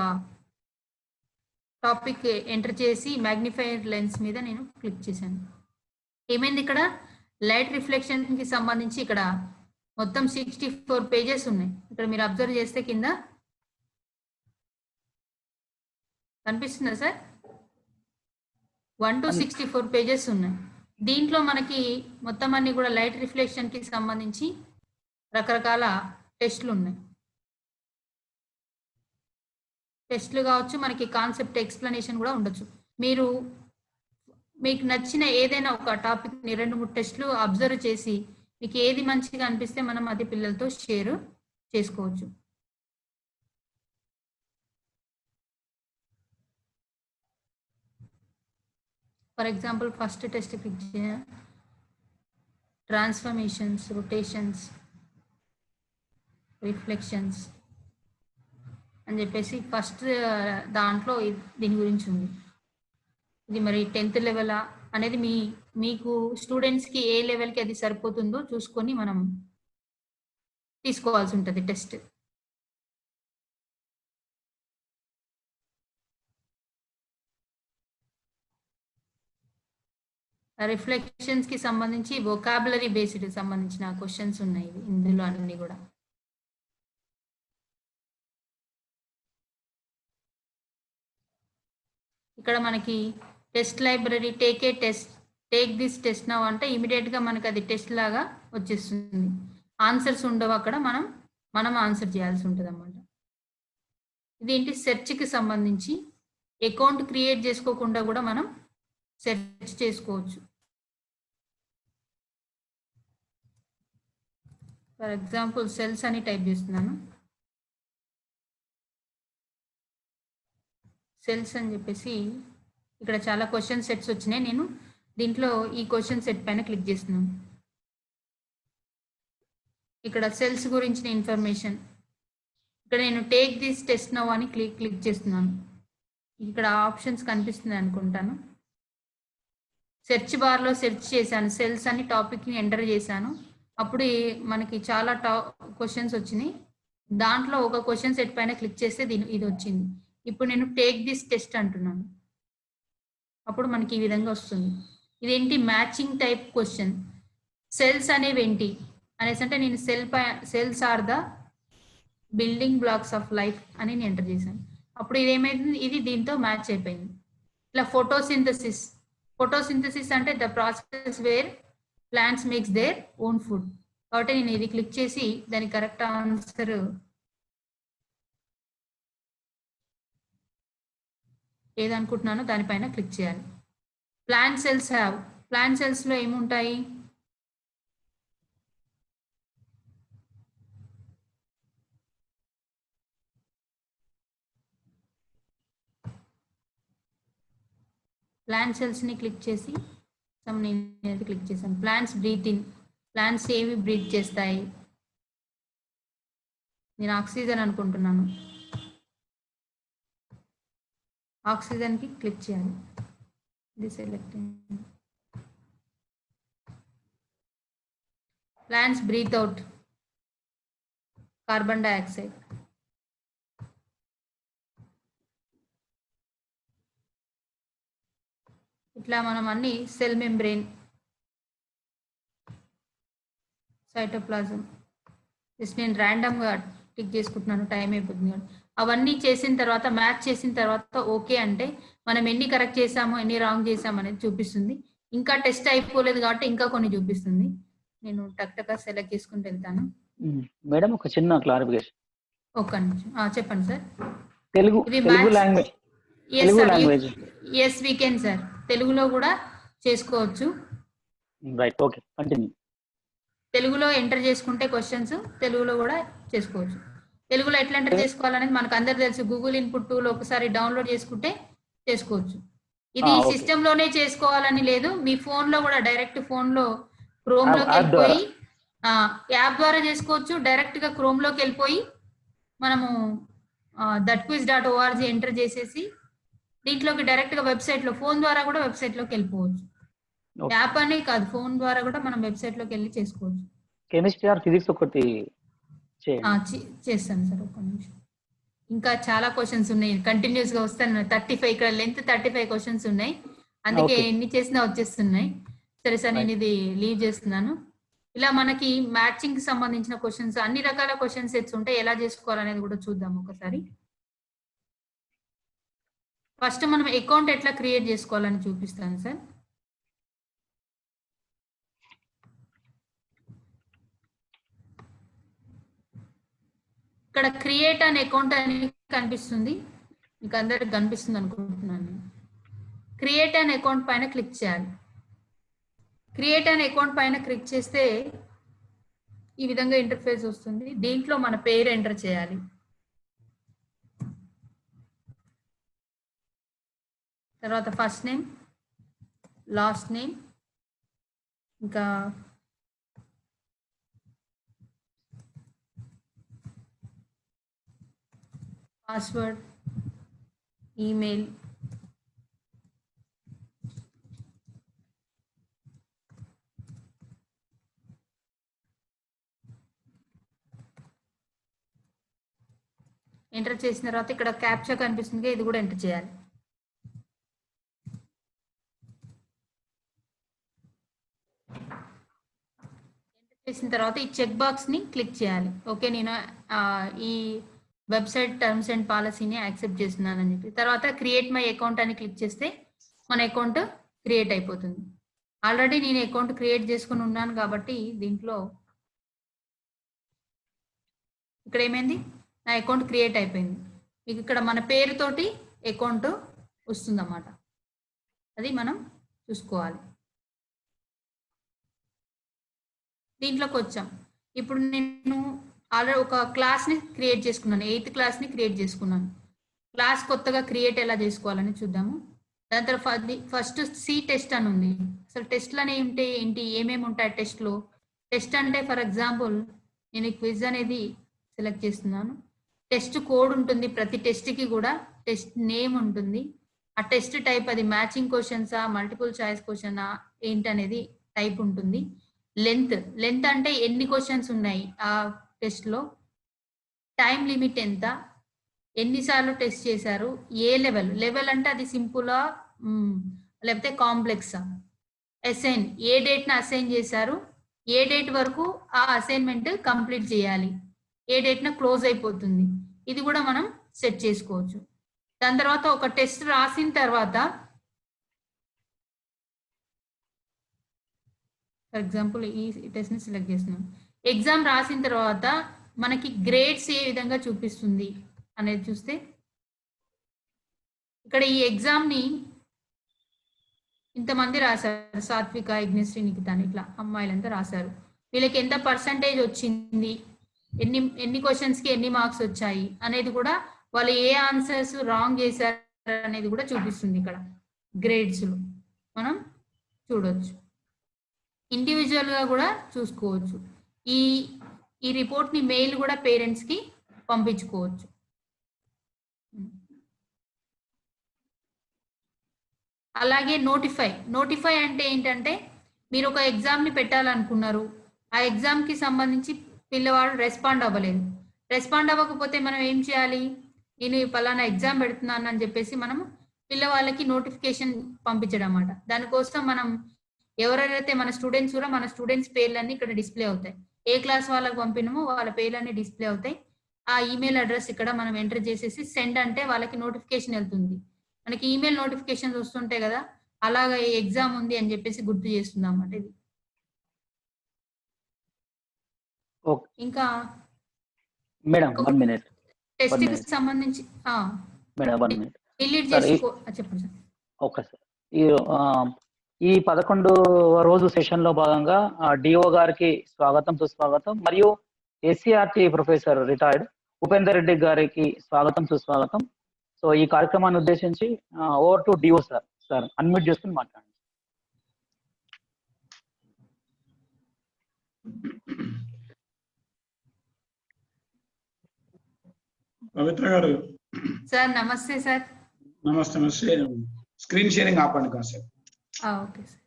టాపిక్ ఎంటర్ చేసి మ్యాగ్నిఫైయర్ లెన్స్ మీద నేను క్లిక్ చేశాను. ఏమైంది, ఇక్కడ లైట్ రిఫ్లెక్షన్ కి సంబంధించి ఇక్కడ మొత్తం 64 పేజెస్ ఉన్నాయి. ఇక్కడ మీరు అబ్జర్వ్ చేస్తే కింద కనిపిస్తుందా సార్, 1 to 64 పేజెస్ ఉన్నాయి. దీంట్లో మనకి మొత్తం అన్ని కూడా లైట్ రిఫ్లెక్షన్ కి సంబంధించి రకరకాల టెస్ట్లు ఉన్నాయి. టెస్ట్లు కావచ్చు, మనకి కాన్సెప్ట్ ఎక్స్ప్లెనేషన్ కూడా ఉండొచ్చు. మీకు నచ్చిన ఏదైనా ఒక టాపిక్ ని 2-3 టెస్ట్లు అబ్జర్వ్ చేసి మీకు ఏది మంచిగా అనిపిస్తే మనం అది పిల్లలతో షేర్ చేసుకోవచ్చు. For example first test click చేయాలి, ట్రాన్స్ఫర్మేషన్స్, రొటేషన్స్, రిఫ్లెక్షన్స్ అని చెప్పేసి ఫస్ట్ దాంట్లో దీని గురించి ఉంది. ఇది మరి 10th లెవెల్ అనేది మీకు స్టూడెంట్స్ కి ఏ లెవెల్కి అది సరిపోతుందో చూసుకొని మనం తీసుకోవాల్సి ఉంటుంది టెస్ట్. రిఫ్లెక్షన్స్ కి సంబంధించి వొకాబులరీ బేస్డ్ సంబంధించిన క్వశ్చన్స్ ఉన్నాయి ఇందులో అన్ని కూడా. ఇక్కడ మనకి test library, take this test now అంటే ఇమీడియట్ గా మనకి అది టెస్ట్ లాగా వచ్చేస్తుంది. ఆన్సర్స్ ఉండవు అక్కడ, మనం ఆన్సర్ చేయాల్సి ఉంటుంది అన్నమాట. ఇదేంటి, సెర్చ్ కి సంబంధించి అకౌంట్ క్రియేట్ చేసుకోకుండా కూడా మనం సెర్చ్ చేసుకోవచ్చు. ఫర్ ఎగ్జాంపుల్ సెల్స్ అని టైప్ చేస్తున్నాను, సెల్స్ అని చెప్పేసి ఇక్కడ చాలా క్వశ్చన్ సెట్స్ వచ్చినాయి. నేను దీంట్లో ఈ క్వశ్చన్ సెట్ పైన క్లిక్ చేస్తున్నాను. ఇక్కడ సెల్స్ గురించిన ఇన్ఫర్మేషన్, ఇక్కడ నేను టేక్ దిస్ టెస్ట్ నౌ అని క్లిక్ చేస్తున్నాను. ఇక్కడ ఆప్షన్స్ కనిపిస్తుంది అనుకుంటాను. సెర్చ్ బార్ లో సెర్చ్ చేశాను, సెల్స్ అని టాపిక్ ని ఎంటర్ చేశాను. అప్పుడు మనకి చాలా క్వశ్చన్స్ వచ్చినాయి. దాంట్లో ఒక క్వశ్చన్ సెట్ పైన క్లిక్ చేస్తే ఇది వచ్చింది. ఇప్పుడు నేను టేక్ దిస్ టెస్ట్ అంటున్నాను, అప్పుడు మనకి ఈ విధంగా వస్తుంది. ఇదేంటి మ్యాచింగ్ టైప్ క్వశ్చన్. సెల్స్ అనేవి ఏంటి అనేసి అంటే నేను cells are the building blocks of life అని నేను ఎంటర్ చేశాను. అప్పుడు ఇదేమైంది, ఇది దీంతో మ్యాచ్ అయిపోయింది. ఇట్లా ఫోటోసింథసిస్ అంటే the process where plants makes their own food. కాబట్టి నేను ఇది క్లిక్ చేసి దాని కరెక్ట్ ఆన్సర్ ఏదనుకుంటున్నానో దానిపైన క్లిక్ చేయాలి. ప్లాంట్ సెల్స్ లో ఏముంటాయి, ప్లాంట్ సెల్స్ ని క్లిక్ చేసి నేను క్లిక్ చేశాను. ప్లాంట్స్ బ్రీత్ ఇన్, ప్లాంట్స్ ఏమి బ్రీత్ చేస్తాయి, నేను ఆక్సిజన్ అనుకుంటున్నాను. ఆక్సిజన్ కి క్లిక్ చేయాలి. ఇది select. Plants breathe out carbon dioxide. ఇట్లా మనం అన్ని సెల్ మెంబ్రెయిన్, సైటోప్లాజం, జస్ట్ నేను ర్యాండమ్ గా టిక్ చేసుకుంటున్నాను, టైం అయిపోతుంది. అవన్నీ చేసిన తర్వాత మ్యాచ్ చేసిన తర్వాత ఓకే అంటే మనం ఎన్ని కరెక్ట్ చేసామో ఎన్ని రాంగ్ చేసామో అనేది చూపిస్తుంది. ఇంకా టెస్ట్ అయిపోలేదు కాబట్టి ఇంకా కొన్ని చూపిస్తుంది. నేను టక్ సెలెక్ట్ చేసుకుంటూ వెళ్తాను. మేడం ఒక చిన్న క్లారిఫికేషన్. ఒక్క నిమిషం చెప్పండి sir. Telugu language. Yes we can sir, తెలుగులో కూడా చేసుకోవచ్చు. Right, okay, continue. తెలుగులో ఎంటర్ చేసుకుంటే క్వశ్చన్స్ తెలుగులో కూడా చేసుకోవచ్చు. తెలుగులో ఎట్లా ఎంటర్ చేసుకోవాలనేది మనకు అందరు తెలుసు. గూగుల్ ఇన్పుట్ టూల్ ఒకసారి డౌన్లోడ్ చేసుకుంటే చేసుకోవచ్చు. ఇది సిస్టమ్ లోనే చేసుకోవాలని లేదు, మీ ఫోన్ లో కూడా డైరెక్ట్ ఫోన్ లో క్రోమ్ లోకి వెళ్ళిపోయి యాప్ ద్వారా చేసుకోవచ్చు. డైరెక్ట్ గా క్రోమ్ లోకి వెళ్ళిపోయి మనము thatquiz.org ఎంటర్ చేసేసి దీంట్లోకి డైరెక్ట్ గా వెబ్సైట్ లో ఫోన్ ద్వారా కూడా వెబ్సైట్ లోకి వెళ్ళిపోవచ్చు. యాప్ అనే కాదు, ఫోన్ ద్వారా కూడా మనం వెబ్సైట్ లోకి వెళ్ళి చేసుకోవచ్చు. కెమిస్ట్రీ ఆర్ ఫిజిక్స్ ఒకటి చేస్తాను సార్, ఒక్క నిమిషం. ఇంకా చాలా క్వశ్చన్స్ ఉన్నాయి, కంటిన్యూస్ గా వస్తాను. 35 ఇక్కడ లెంత్ 35 క్వశ్చన్స్ ఉన్నాయి, అందుకే ఎన్ని చేసినా వచ్చేస్తున్నాయి. సరే సార్, నేను ఇది లీవ్ చేస్తున్నాను. ఇలా మనకి మ్యాచింగ్ కి సంబంధించిన క్వశ్చన్స్, అన్ని రకాల క్వశ్చన్ సెట్స్ ఉంటాయి. ఎలా చేసుకోవాలనేది కూడా చూద్దాం ఒకసారి. ఫస్ట్ మనం అకౌంట్ ఎట్లా క్రియేట్ చేసుకోవాలని చూపిస్తాను సార్. ఇక్కడ క్రియేట్ అన్ అకౌంట్ అని కనిపిస్తుంది, మీకు అందరికి కనిపిస్తుంది అనుకుంటున్నాను. క్రియేట్ అన్ అకౌంట్ పైన క్లిక్ చేయాలి. క్రియేట్ అన్ అకౌంట్ పైన క్లిక్ చేస్తే ఈ విధంగా ఇంటర్ఫేస్ వస్తుంది. దీంట్లో మన పేరు ఎంటర్ చేయాలి. తర్వాత ఫస్ట్ నేమ్, లాస్ట్ నేమ్, ఇంకా పాస్వర్డ్, ఈమెయిల్, ఎంటర్ చేసిన తర్వాత ఇక్కడ క్యాప్చా కనిపిస్తుంది, ఇది కూడా ఎంటర్ చేయాలి. చేసిన తర్వాత ఈ చెక్ బాక్స్ ని క్లిక్ చేయాలి. ఓకే, నేను ఈ వెబ్సైట్ టర్మ్స్ అండ్ పాలసీని యాక్సెప్ట్ చేస్తున్నానని చెప్పి తర్వాత క్రియేట్ మై అకౌంట్ అని క్లిక్ చేస్తే మన అకౌంట్ క్రియేట్ అయిపోతుంది. ఆల్రెడీ నేను అకౌంట్ క్రియేట్ చేసుకుని ఉన్నాను కాబట్టి దీంట్లో ఇక్కడ ఏమైంది, నా అకౌంట్ క్రియేట్ అయిపోయింది. మీకు ఇక్కడ మన పేరుతోటి అకౌంట్ వస్తుందన్నమాట, అది మనం చూసుకోవాలి. దీంట్లోకి వచ్చాం. ఇప్పుడు నేను ఆల్రెడీ ఒక క్లాస్ని క్రియేట్ చేసుకున్నాను, 8th క్లాస్ని క్రియేట్ చేసుకున్నాను. క్లాస్ కొత్తగా క్రియేట్ ఎలా చేసుకోవాలని చూద్దాము. దాని తర్వాత ఫస్ట్ సి టెస్ట్ అని ఉంది. అసలు టెస్ట్లు అనేవి ఉంటే ఏంటి, ఏమేమి ఉంటాయి టెస్ట్లో. టెస్ట్ అంటే ఫర్ ఎగ్జాంపుల్ నేను క్విజ్ అనేది సెలెక్ట్ చేస్తున్నాను. టెస్ట్ కోడ్ ఉంటుంది, ప్రతి టెస్ట్కి కూడా టెస్ట్ నేమ్ ఉంటుంది. ఆ టెస్ట్ టైప్ అది మ్యాచింగ్ క్వశ్చన్సా, మల్టిపుల్ చాయిస్ క్వశ్చనా ఏంటనేది టైప్ ఉంటుంది. లెంత్ అంటే ఎన్ని క్వశ్చన్స్ ఉన్నాయి ఆ టెస్ట్ లో, టైం లిమిట్ ఎంత, ఎన్నిసార్లు టెస్ట్ చేశారు, ఏ లెవెల్ అంటే అది సింపులా లేకపోతే కాంప్లెక్సా, అసైన్ ఏ డేట్న అసైన్ చేశారు, ఏ డేట్ వరకు ఆ అసైన్మెంట్ కంప్లీట్ చేయాలి, ఏ డేట్న క్లోజ్ అయిపోతుంది, ఇది కూడా మనం సెట్ చేసుకోవచ్చు. దాని తర్వాత ఒక టెస్ట్ రాసిన తర్వాత, ఫర్ ఎగ్జాంపుల్ ఈ టెస్ట్ని సెలెక్ట్ చేస్తున్నాం, ఎగ్జామ్ రాసిన తర్వాత మనకి గ్రేడ్స్ ఏ విధంగా చూపిస్తుంది అనేది చూస్తే, ఇక్కడ ఈ ఎగ్జామ్ని ఇంతమంది రాశారు, సాత్విక, యజ్ఞశ్రీ, నిఖిత అని ఇట్లా అమ్మాయిలంతా రాశారు. వీళ్ళకి ఎంత పర్సంటేజ్ వచ్చింది, ఎన్ని క్వశ్చన్స్కి ఎన్ని మార్క్స్ వచ్చాయి అనేది కూడా, వాళ్ళు ఏ ఆన్సర్స్ రాంగ్ చేశారు అనేది కూడా చూపిస్తుంది. ఇక్కడ గ్రేడ్స్లో మనం చూడవచ్చు, ఇండివిజువల్గా కూడా చూసుకోవచ్చు. ఈ రిపోర్ట్ని మెయిల్ కూడా పేరెంట్స్కి పంపించుకోవచ్చు. అలాగే నోటిఫై అంటే ఏంటంటే, మీరు ఒక ఎగ్జామ్ని పెట్టాలనుకున్నారు, ఆ ఎగ్జామ్కి సంబంధించి పిల్లవాడు రెస్పాండ్ అవ్వకపోతే మనం ఏం చేయాలి, నేను పలానా ఎగ్జామ్ పెడుతున్నాను అని చెప్పేసి మనం పిల్లవాళ్ళకి నోటిఫికేషన్ పంపించడం అన్నమాట. దానికోసం మనం ఎవరెవరైతే మన స్టూడెంట్స్ కూడా, మన స్టూడెంట్స్ పేర్లన్నీ ఇక్కడ డిస్ప్లే అవుతాయి. ఏ క్లాస్ వాళ్ళకి పంపినామో వాళ్ళ పేర్లన్నీ డిస్ప్లే అవుతాయి. ఆ ఈమెయిల్ అడ్రస్ ఇక్కడ మనం ఎంటర్ చేసేసి సెండ్ అంటే వాళ్ళకి నోటిఫికేషన్ వెళ్తుంది. మనకి ఈమెయిల్ నోటిఫికేషన్స్ వస్తుంటాయి కదా, అలాగా ఎగ్జామ్ ఉంది అని చెప్పేసి గుర్తు చేస్తుంది అన్నమాట ఇది. ఇంకా మేడం 1 minute టెస్ట్ కి సంబంధించి మేడం 1 minute డిలీట్ చేసుకో చెప్పండి సార్. ఓకే సార్, ఈ 11వ రోజు సెషన్ లో భాగంగా డిఓ గారికి స్వాగతం సుస్వాగతం, మరియు SCERT professor retired Upender Reddy గారికి స్వాగతం సుస్వాగతం. సో ఈ కార్యక్రమాన్ని ఉద్దేశించి over to DO sir. Sir unmute చేసుకుని మాట్లాడండి. పవిత్ర గారు సార్ నమస్తే సార్. నమస్తే. స్క్రీన్ షేరింగ్ ఆపండి కాసేపు. Okay sir.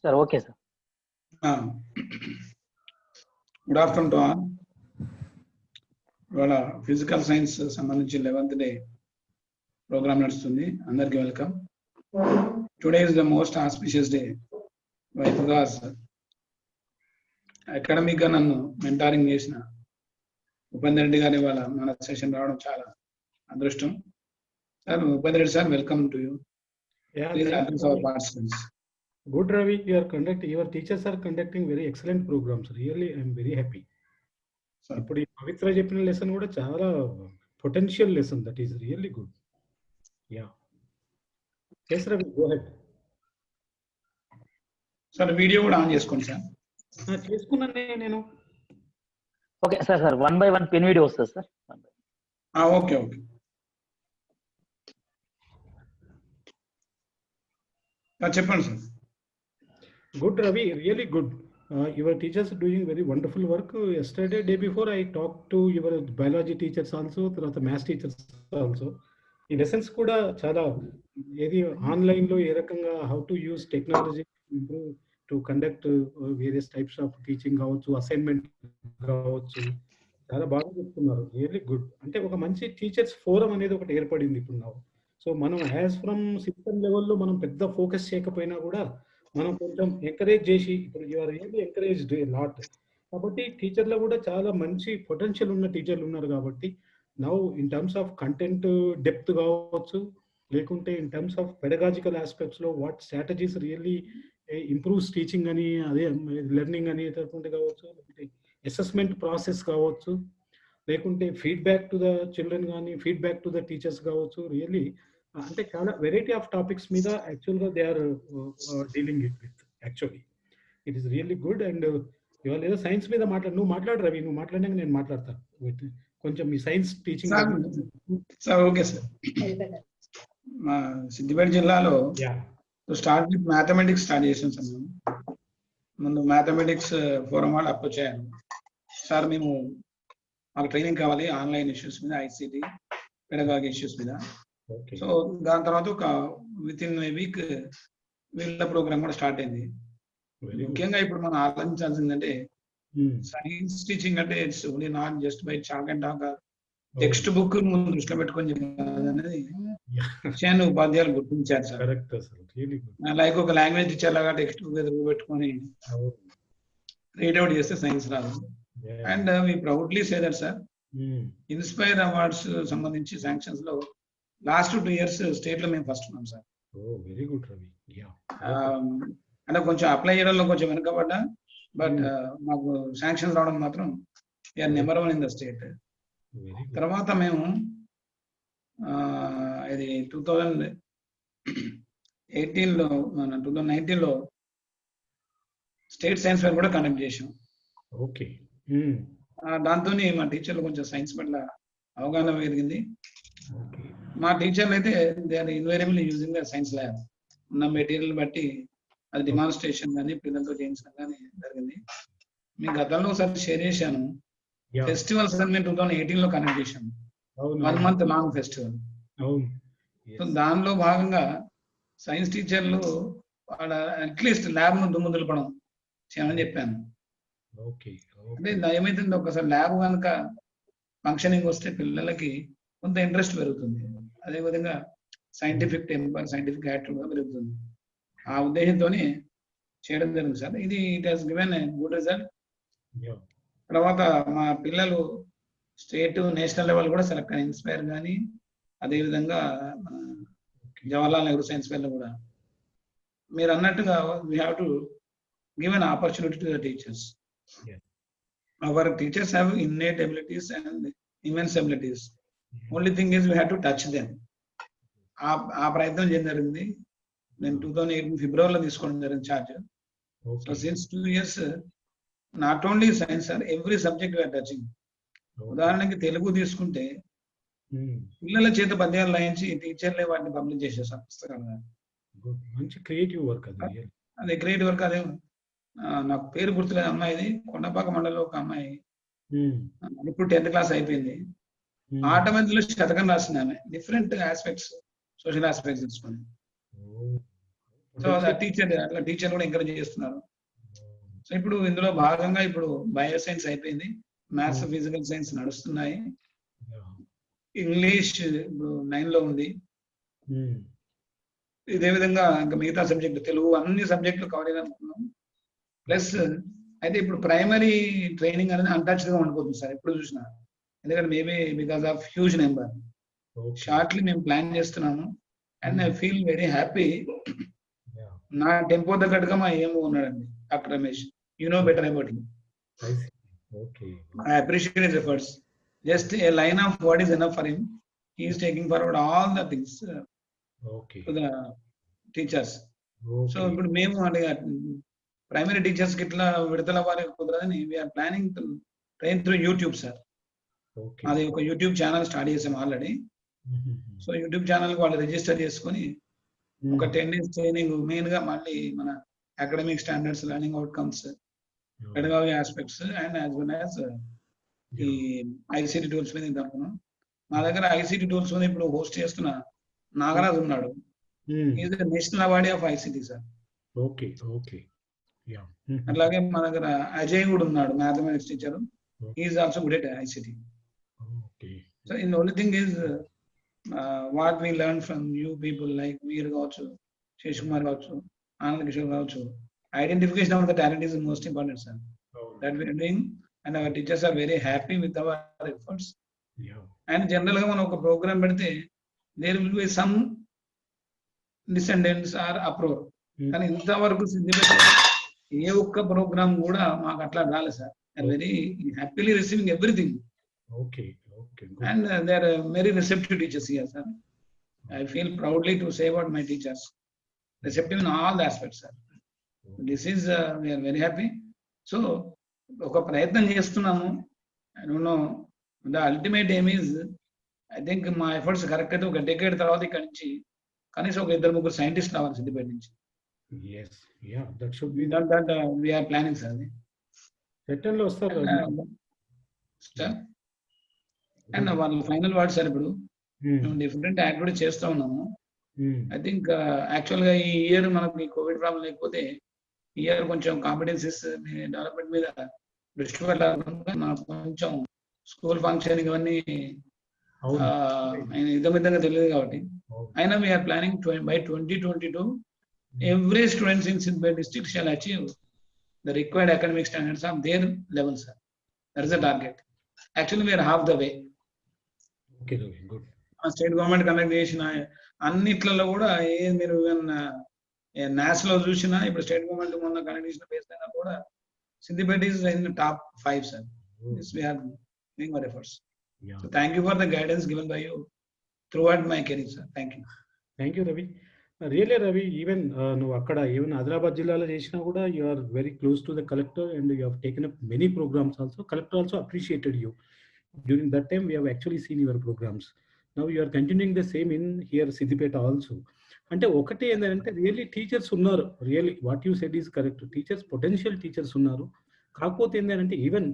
Sir okay sir. Good afternoon to all. ఇవాళ ఫిజికల్ సైన్స్ సంబంధించి 11th డే ప్రోగ్రామ్ నడుస్తుంది. అందరికీ welcome. Today is the most auspicious day because academic గా నన్ను మెంటారింగ్ చేసిన ఉపేందర్ రెడ్డి గారి ఇవాళ మన సెషన్ రావడం చాలా అదృష్టం. Sir Upender Reddy sir, welcome to you. Please address our participants. Good, Ravi. Your teachers are conducting very excellent programs. Really, I am very happy. ఇప్పుడు ఈ పవిత్ర చెప్పిన లెసన్ కూడా చాలా potential lesson, that is really good. Yeah yes Ravi, go head. Sir video కూడా on చేసుకోండి sir. చేసుకున్నానే నేను. Okay sir. 1 by 1 pin video వస్తుంది సార్. ఓకే. చెప్పండి sir. Good, Ravi. Really good. Your teachers are doing very wonderful work. Yesterday, day before, I talked to your biology teachers also, the math teachers also. ఈ lessons కూడా చాలా ఏది online లో ఏ రకంగా how to use technology improve to conduct various types of teaching కావచ్చు, assignment కావచ్చు, చాలా బాగా చెప్తున్నారు. Really good. అంటే ఒక మంచి టీచర్స్ ఫోరం అనేది ఒకటి ఏర్పడింది ఇప్పుడు now. సో మనం యాజ్ ఫ్రమ్ సిస్టమ్ లెవెల్లో మనం పెద్ద ఫోకస్ చేయకపోయినా కూడా మనం కొంచెం ఎంకరేజ్ చేసి, ఇప్పుడు you are really encouraged a lot. కాబట్టి టీచర్లో కూడా చాలా మంచి పొటెన్షియల్ ఉన్న టీచర్లు ఉన్నారు. కాబట్టి now in terms of content depth కావచ్చు, లేకుంటే in terms of pedagogical aspects లో what strategies really improves teaching అని, అదే లెర్నింగ్ అనేటటువంటి కావచ్చు, అసెస్మెంట్ ప్రాసెస్ కావచ్చు, లేకుంటే ఫీడ్బ్యాక్ టు ద చిల్డ్రన్ కానీ ఫీడ్బ్యాక్ టు ద టీచర్స్ కావచ్చు. రియల్లీ అంటే చాలా వెరైటీ ఆఫ్ టాపిక్స్ మీద యాక్చువల్గా they are dealing it with. Actually it is really good. And ఇవాళ ఏదో సైన్స్ మీద నువ్వు మాట్లాడు రవి, నువ్వు మాట్లాడినాక నేను మాట్లాడతాను కొంచెం మీ science teaching. Sir okay sir. మా సిద్దిపేట జిల్లాలో స్టార్ట్ విత్ మ్యాథమెటిక్స్ స్టార్ట్ చేసాం సార్. మేము ముందు మ్యాథమెటిక్స్ ఫోరం వాళ్ళు అప్రోచ్ అయ్యాను. సార్ మేము మాకు ట్రైనింగ్ కావాలి ఆన్లైన్ ఇష్యూస్ మీద, ఐసిటి పెడగాగి ఇష్యూస్ మీద. సో దాని తర్వాత ఒక విత్ ఇన్ ఏ వీక్ వీళ్ళ ప్రోగ్రామ్ కూడా స్టార్ట్ అయింది. Very good. ముఖ్యంగా ఇప్పుడు మనం ఆలోచించాల్సిందంటే సైన్స్ టీచింగ్ అంటే it's only not just by chalk and talk text book ముందు దృష్టిలో పెట్టుకొని చెప్పాలి అనేది విషయాన్ని ఉపాధ్యాయులు గుర్తించారు sir. Correct, sir. Really good. Like ఒక లాంగ్వేజ్ టీచర్ లాగా టెక్స్ట్ బుక్ ఎదురు పెట్టుకొని రీడ్ అవుట్ చేస్తే సైన్స్ రాదు. Yeah. And we proudly say that sir, inspire awards సంబంధించి శాంక్షన్స్ లో లాస్ట్ 2 years స్టేట్ లో మేము ఫస్ట్ ఉన్నాం sir. Oh, very good, Ravi. Yeah. అంటే కొంచెం అప్లై చేయడంలో కొంచెం వెనుకబడ్డా, బట్ మాకు శాంక్షన్స్ రావడం మాత్రం number 1 in the state. Very good. తర్వాత మేము ఇది 2018లో 2019లో స్టేట్ సైన్స్ ఫేర్ కూడా కండక్ట్ చేసాం. Okay. దాంతో మా టీచర్లు కొంచెం సైన్స్ పట్ల అవగాహన పెరిగింది. Okay. మా టీచర్లు అయితే they are invariable using the science lab. ఉన్న మెటీరియల్ బట్టి అది డిమాన్స్ట్రేషన్ కానీ పిల్లలతో చేయించడం కానీ జరిగింది. మీ గతంలో ఒకసారి షేర్ చేశాను. Yeah. ఫెస్టివల్స్ అని మేము 2018లో కండక్ట్ చేశాము. అవును. 1 month లాంగ్ ఫెస్టివల్. అవును. సో దానిలో భాగంగా సైన్స్ టీచర్లు వాళ్ళ అట్లీస్ట్ ల్యాబ్ ను దుమ్ము దులపడం చేయమని చెప్పాను. Okay. అంటే ఏమైతుంది, ఒకసారి ల్యాబ్ కనుక ఫంక్షనింగ్ వస్తే పిల్లలకి కొంత ఇంట్రెస్ట్ పెరుగుతుంది. అదేవిధంగా సైంటిఫిక్ టెంపర్, సైంటిఫిక్ యాటిట్యూడ్ కూడా పెరుగుతుంది. ఆ ఉద్దేశంతోనే చేయడం జరిగింది సార్. ఇది it has given a good result. Yeah. తర్వాత మా పిల్లలు స్టేట్, నేషనల్ లెవెల్ కూడా సెలెక్ట్ అయ్యి ఇన్స్పైర్ కానీ, అదేవిధంగా జవహర్లాల్ నెహ్రూ సైన్స్ ఫేర్ లో కూడా మీరు అన్నట్టుగా we have to give an opportunity to the teachers. Yeah. Our teachers have innate abilities and immense abilities. Only thing is we have to touch them. ఆ ప్రయత్నం చేయడం జరిగింది. నేను 2018 ఫిబ్రవరిలో తీసుకోవడం జరిగింది charge. So Okay. Since 2 years not only science sir, every subject we're touching. ఉదాహరణకి తెలుగు తీసుకుంటే పిల్లల చేత పద్యాలు రాయించి టీచర్లే వాటిని పబ్లిష్ చేసేసారు పుస్తకాలుగా. Good. మంచి క్రియేటివ్ వర్క్ అది. అదే క్రియేటివ్ వర్క్. అదే నాకు పేరు గుర్తులేదు అమ్మాయిది, కొండపాక మండలంలో ఒక అమ్మాయి ఇప్పుడు 10th క్లాస్ అయిపోయింది. ఆటోమేటిక్లో శతకం రాసింది ఆమె. డిఫరెంట్ ఆస్పెక్ట్స్, సోషల్ ఆస్పెక్ట్స్ తీసుకుని. సో టీచర్ అట్లా టీచర్ కూడా ఎంకరేజ్ చేస్తున్నారు. సో ఇప్పుడు ఇందులో భాగంగా ఇప్పుడు బయో సైన్స్ అయిపోయింది, మ్యాథ్స్, ఫిజికల్ సైన్స్ నడుస్తున్నాయి. ఇంగ్లీష్ ఇప్పుడు 9లో ఉంది. ఇదే విధంగా ఇంకా మిగతా సబ్జెక్టు, తెలుగు, అన్ని సబ్జెక్టులు కవర్ అయ్యాలనుకున్నాం. ప్లస్ అయితే ఇప్పుడు ప్రైమరీ ట్రైనింగ్ అనేది అన్టచ్డ్ గా ఉండిపోతుంది సార్ ఎప్పుడు చూసినా. ఎందుకంటే maybe because of huge number shortly మేము ప్లాన్ చేస్తున్నాము. And I feel very happy. నా టెంపో తగ్గట్టుగా మా ఏమో ఉన్నాడండి doctor Ramesh. You know better about him. I appreciate his efforts. Just a line of what is enough for him. He is taking forward all the things to the teachers. So ఇప్పుడు మేము అంటే primary teachers కి ఇట్లా విడతల వారికి కుదరదని we are planning to train through YouTube sir. అది ఒక యూట్యూబ్ ఛానల్ స్టార్ట్ చేసాం ఆల్రెడీ. సో యూట్యూబ్ ఛానల్ వాళ్ళు రిజిస్టర్ చేసుకొని ఒక 10 days ట్రైనింగ్, మెయిన్ గా మళ్ళీ మన academic standards, learning outcomes, pedagogy aspects and as well as ఈ ఐసిటి టూల్స్ మీద అనుకున్నాం. మా దగ్గర ఐసిటి టూల్స్ మీద ఇప్పుడు హోస్ట్ చేస్తున్న నాగరాజు ఉన్నాడు. Is the national awardee of ICT sir. అట్లాగే మా దగ్గర అజయ్ కూడా ఉన్నాడు, mathematics teacher. Is also good at ICT. So in only thing is what we learn from you people like మీరు కావచ్చు, శేష్ కుమార్ కావచ్చు, ఆనంద్ కిషోర్ కావచ్చు. Identification of the talent is the most important, sir. That we are doing, and our teachers are very happy with our efforts. And generally, when we program pedte, there will be some descendants or uproar. కానీ ఇంతవరకు సిద్ధిపేట ఏ ఒక్క programme కూడా మాకు అట్లా రాలేదు sir. Very happily receiving everything. And they are very receptive teachers here, sir. I feel proudly to say about my teachers. Receptive in all the aspects, sir. This is we are very happy. So ఒక ప్రయత్నం చేస్తున్నాము. I don't know, the ultimate aim is, I think మా efforts correct అయితే ఒక decade తర్వాత ఇక్కడ నుంచి కనీసం ఒక 2-3 సైంటిస్ట్ రావాలి సిద్దిపేట నుంచి. That we are planning, sir. సెటన్లో వస్తారు సార్. అండ్ వాళ్ళ ఫైనల్ వర్డ్ సార్, ఇప్పుడు మేము డిఫరెంట్ యాక్టివిటీ చేస్తూ ఉన్నాము. ఐ థింక్ యాక్చువల్ గా ఈ ఇయర్ మనకి కోవిడ్ ప్రాబ్లం లేకపోతే ఈ ఇయర్ కొంచెం కాంపిటెన్సీస్ డెవలప్మెంట్ మీద దృష్టి పెట్టాలనుకుంటే నాకు కొంచెం స్కూల్ ఫంక్షన్ ఇవన్నీ ఇదమిద్దంగా తెలియదు కాబట్టి అయినా we're planning by 2022 every students in Siddipet district shall achieve the required academic standards of their level, sir. That is the target. Actually, we are half the way. Okay, good. State government conduct చేసిన అన్నిట్లలో కూడా మీరు నాస్ లో చూసినా ఇప్పుడు state government మొన్న conduct చేసిన base అయినా కూడా Siddipet is in the top 5, sir. Yes, we are doing our efforts. Yeah. So thank you for the guidance given by you throughout my career, sir. Thank you. Thank you, Ravi. Really, Ravi, even నువ్వు అక్కడ even Adilabad జిల్లాలో చేసినా కూడా you are very close to the collector and you have taken up many programs also. Collector also appreciated you. During that time, we have actually seen your programs. Now you are continuing the same in here Siddipeta also. అంటే ఒకటి ఏంటంటే really teachers ఉన్నారు, really what you said is correct. Teachers potential teachers ఉన్నారు. కాకపోతే ఏంటంటే even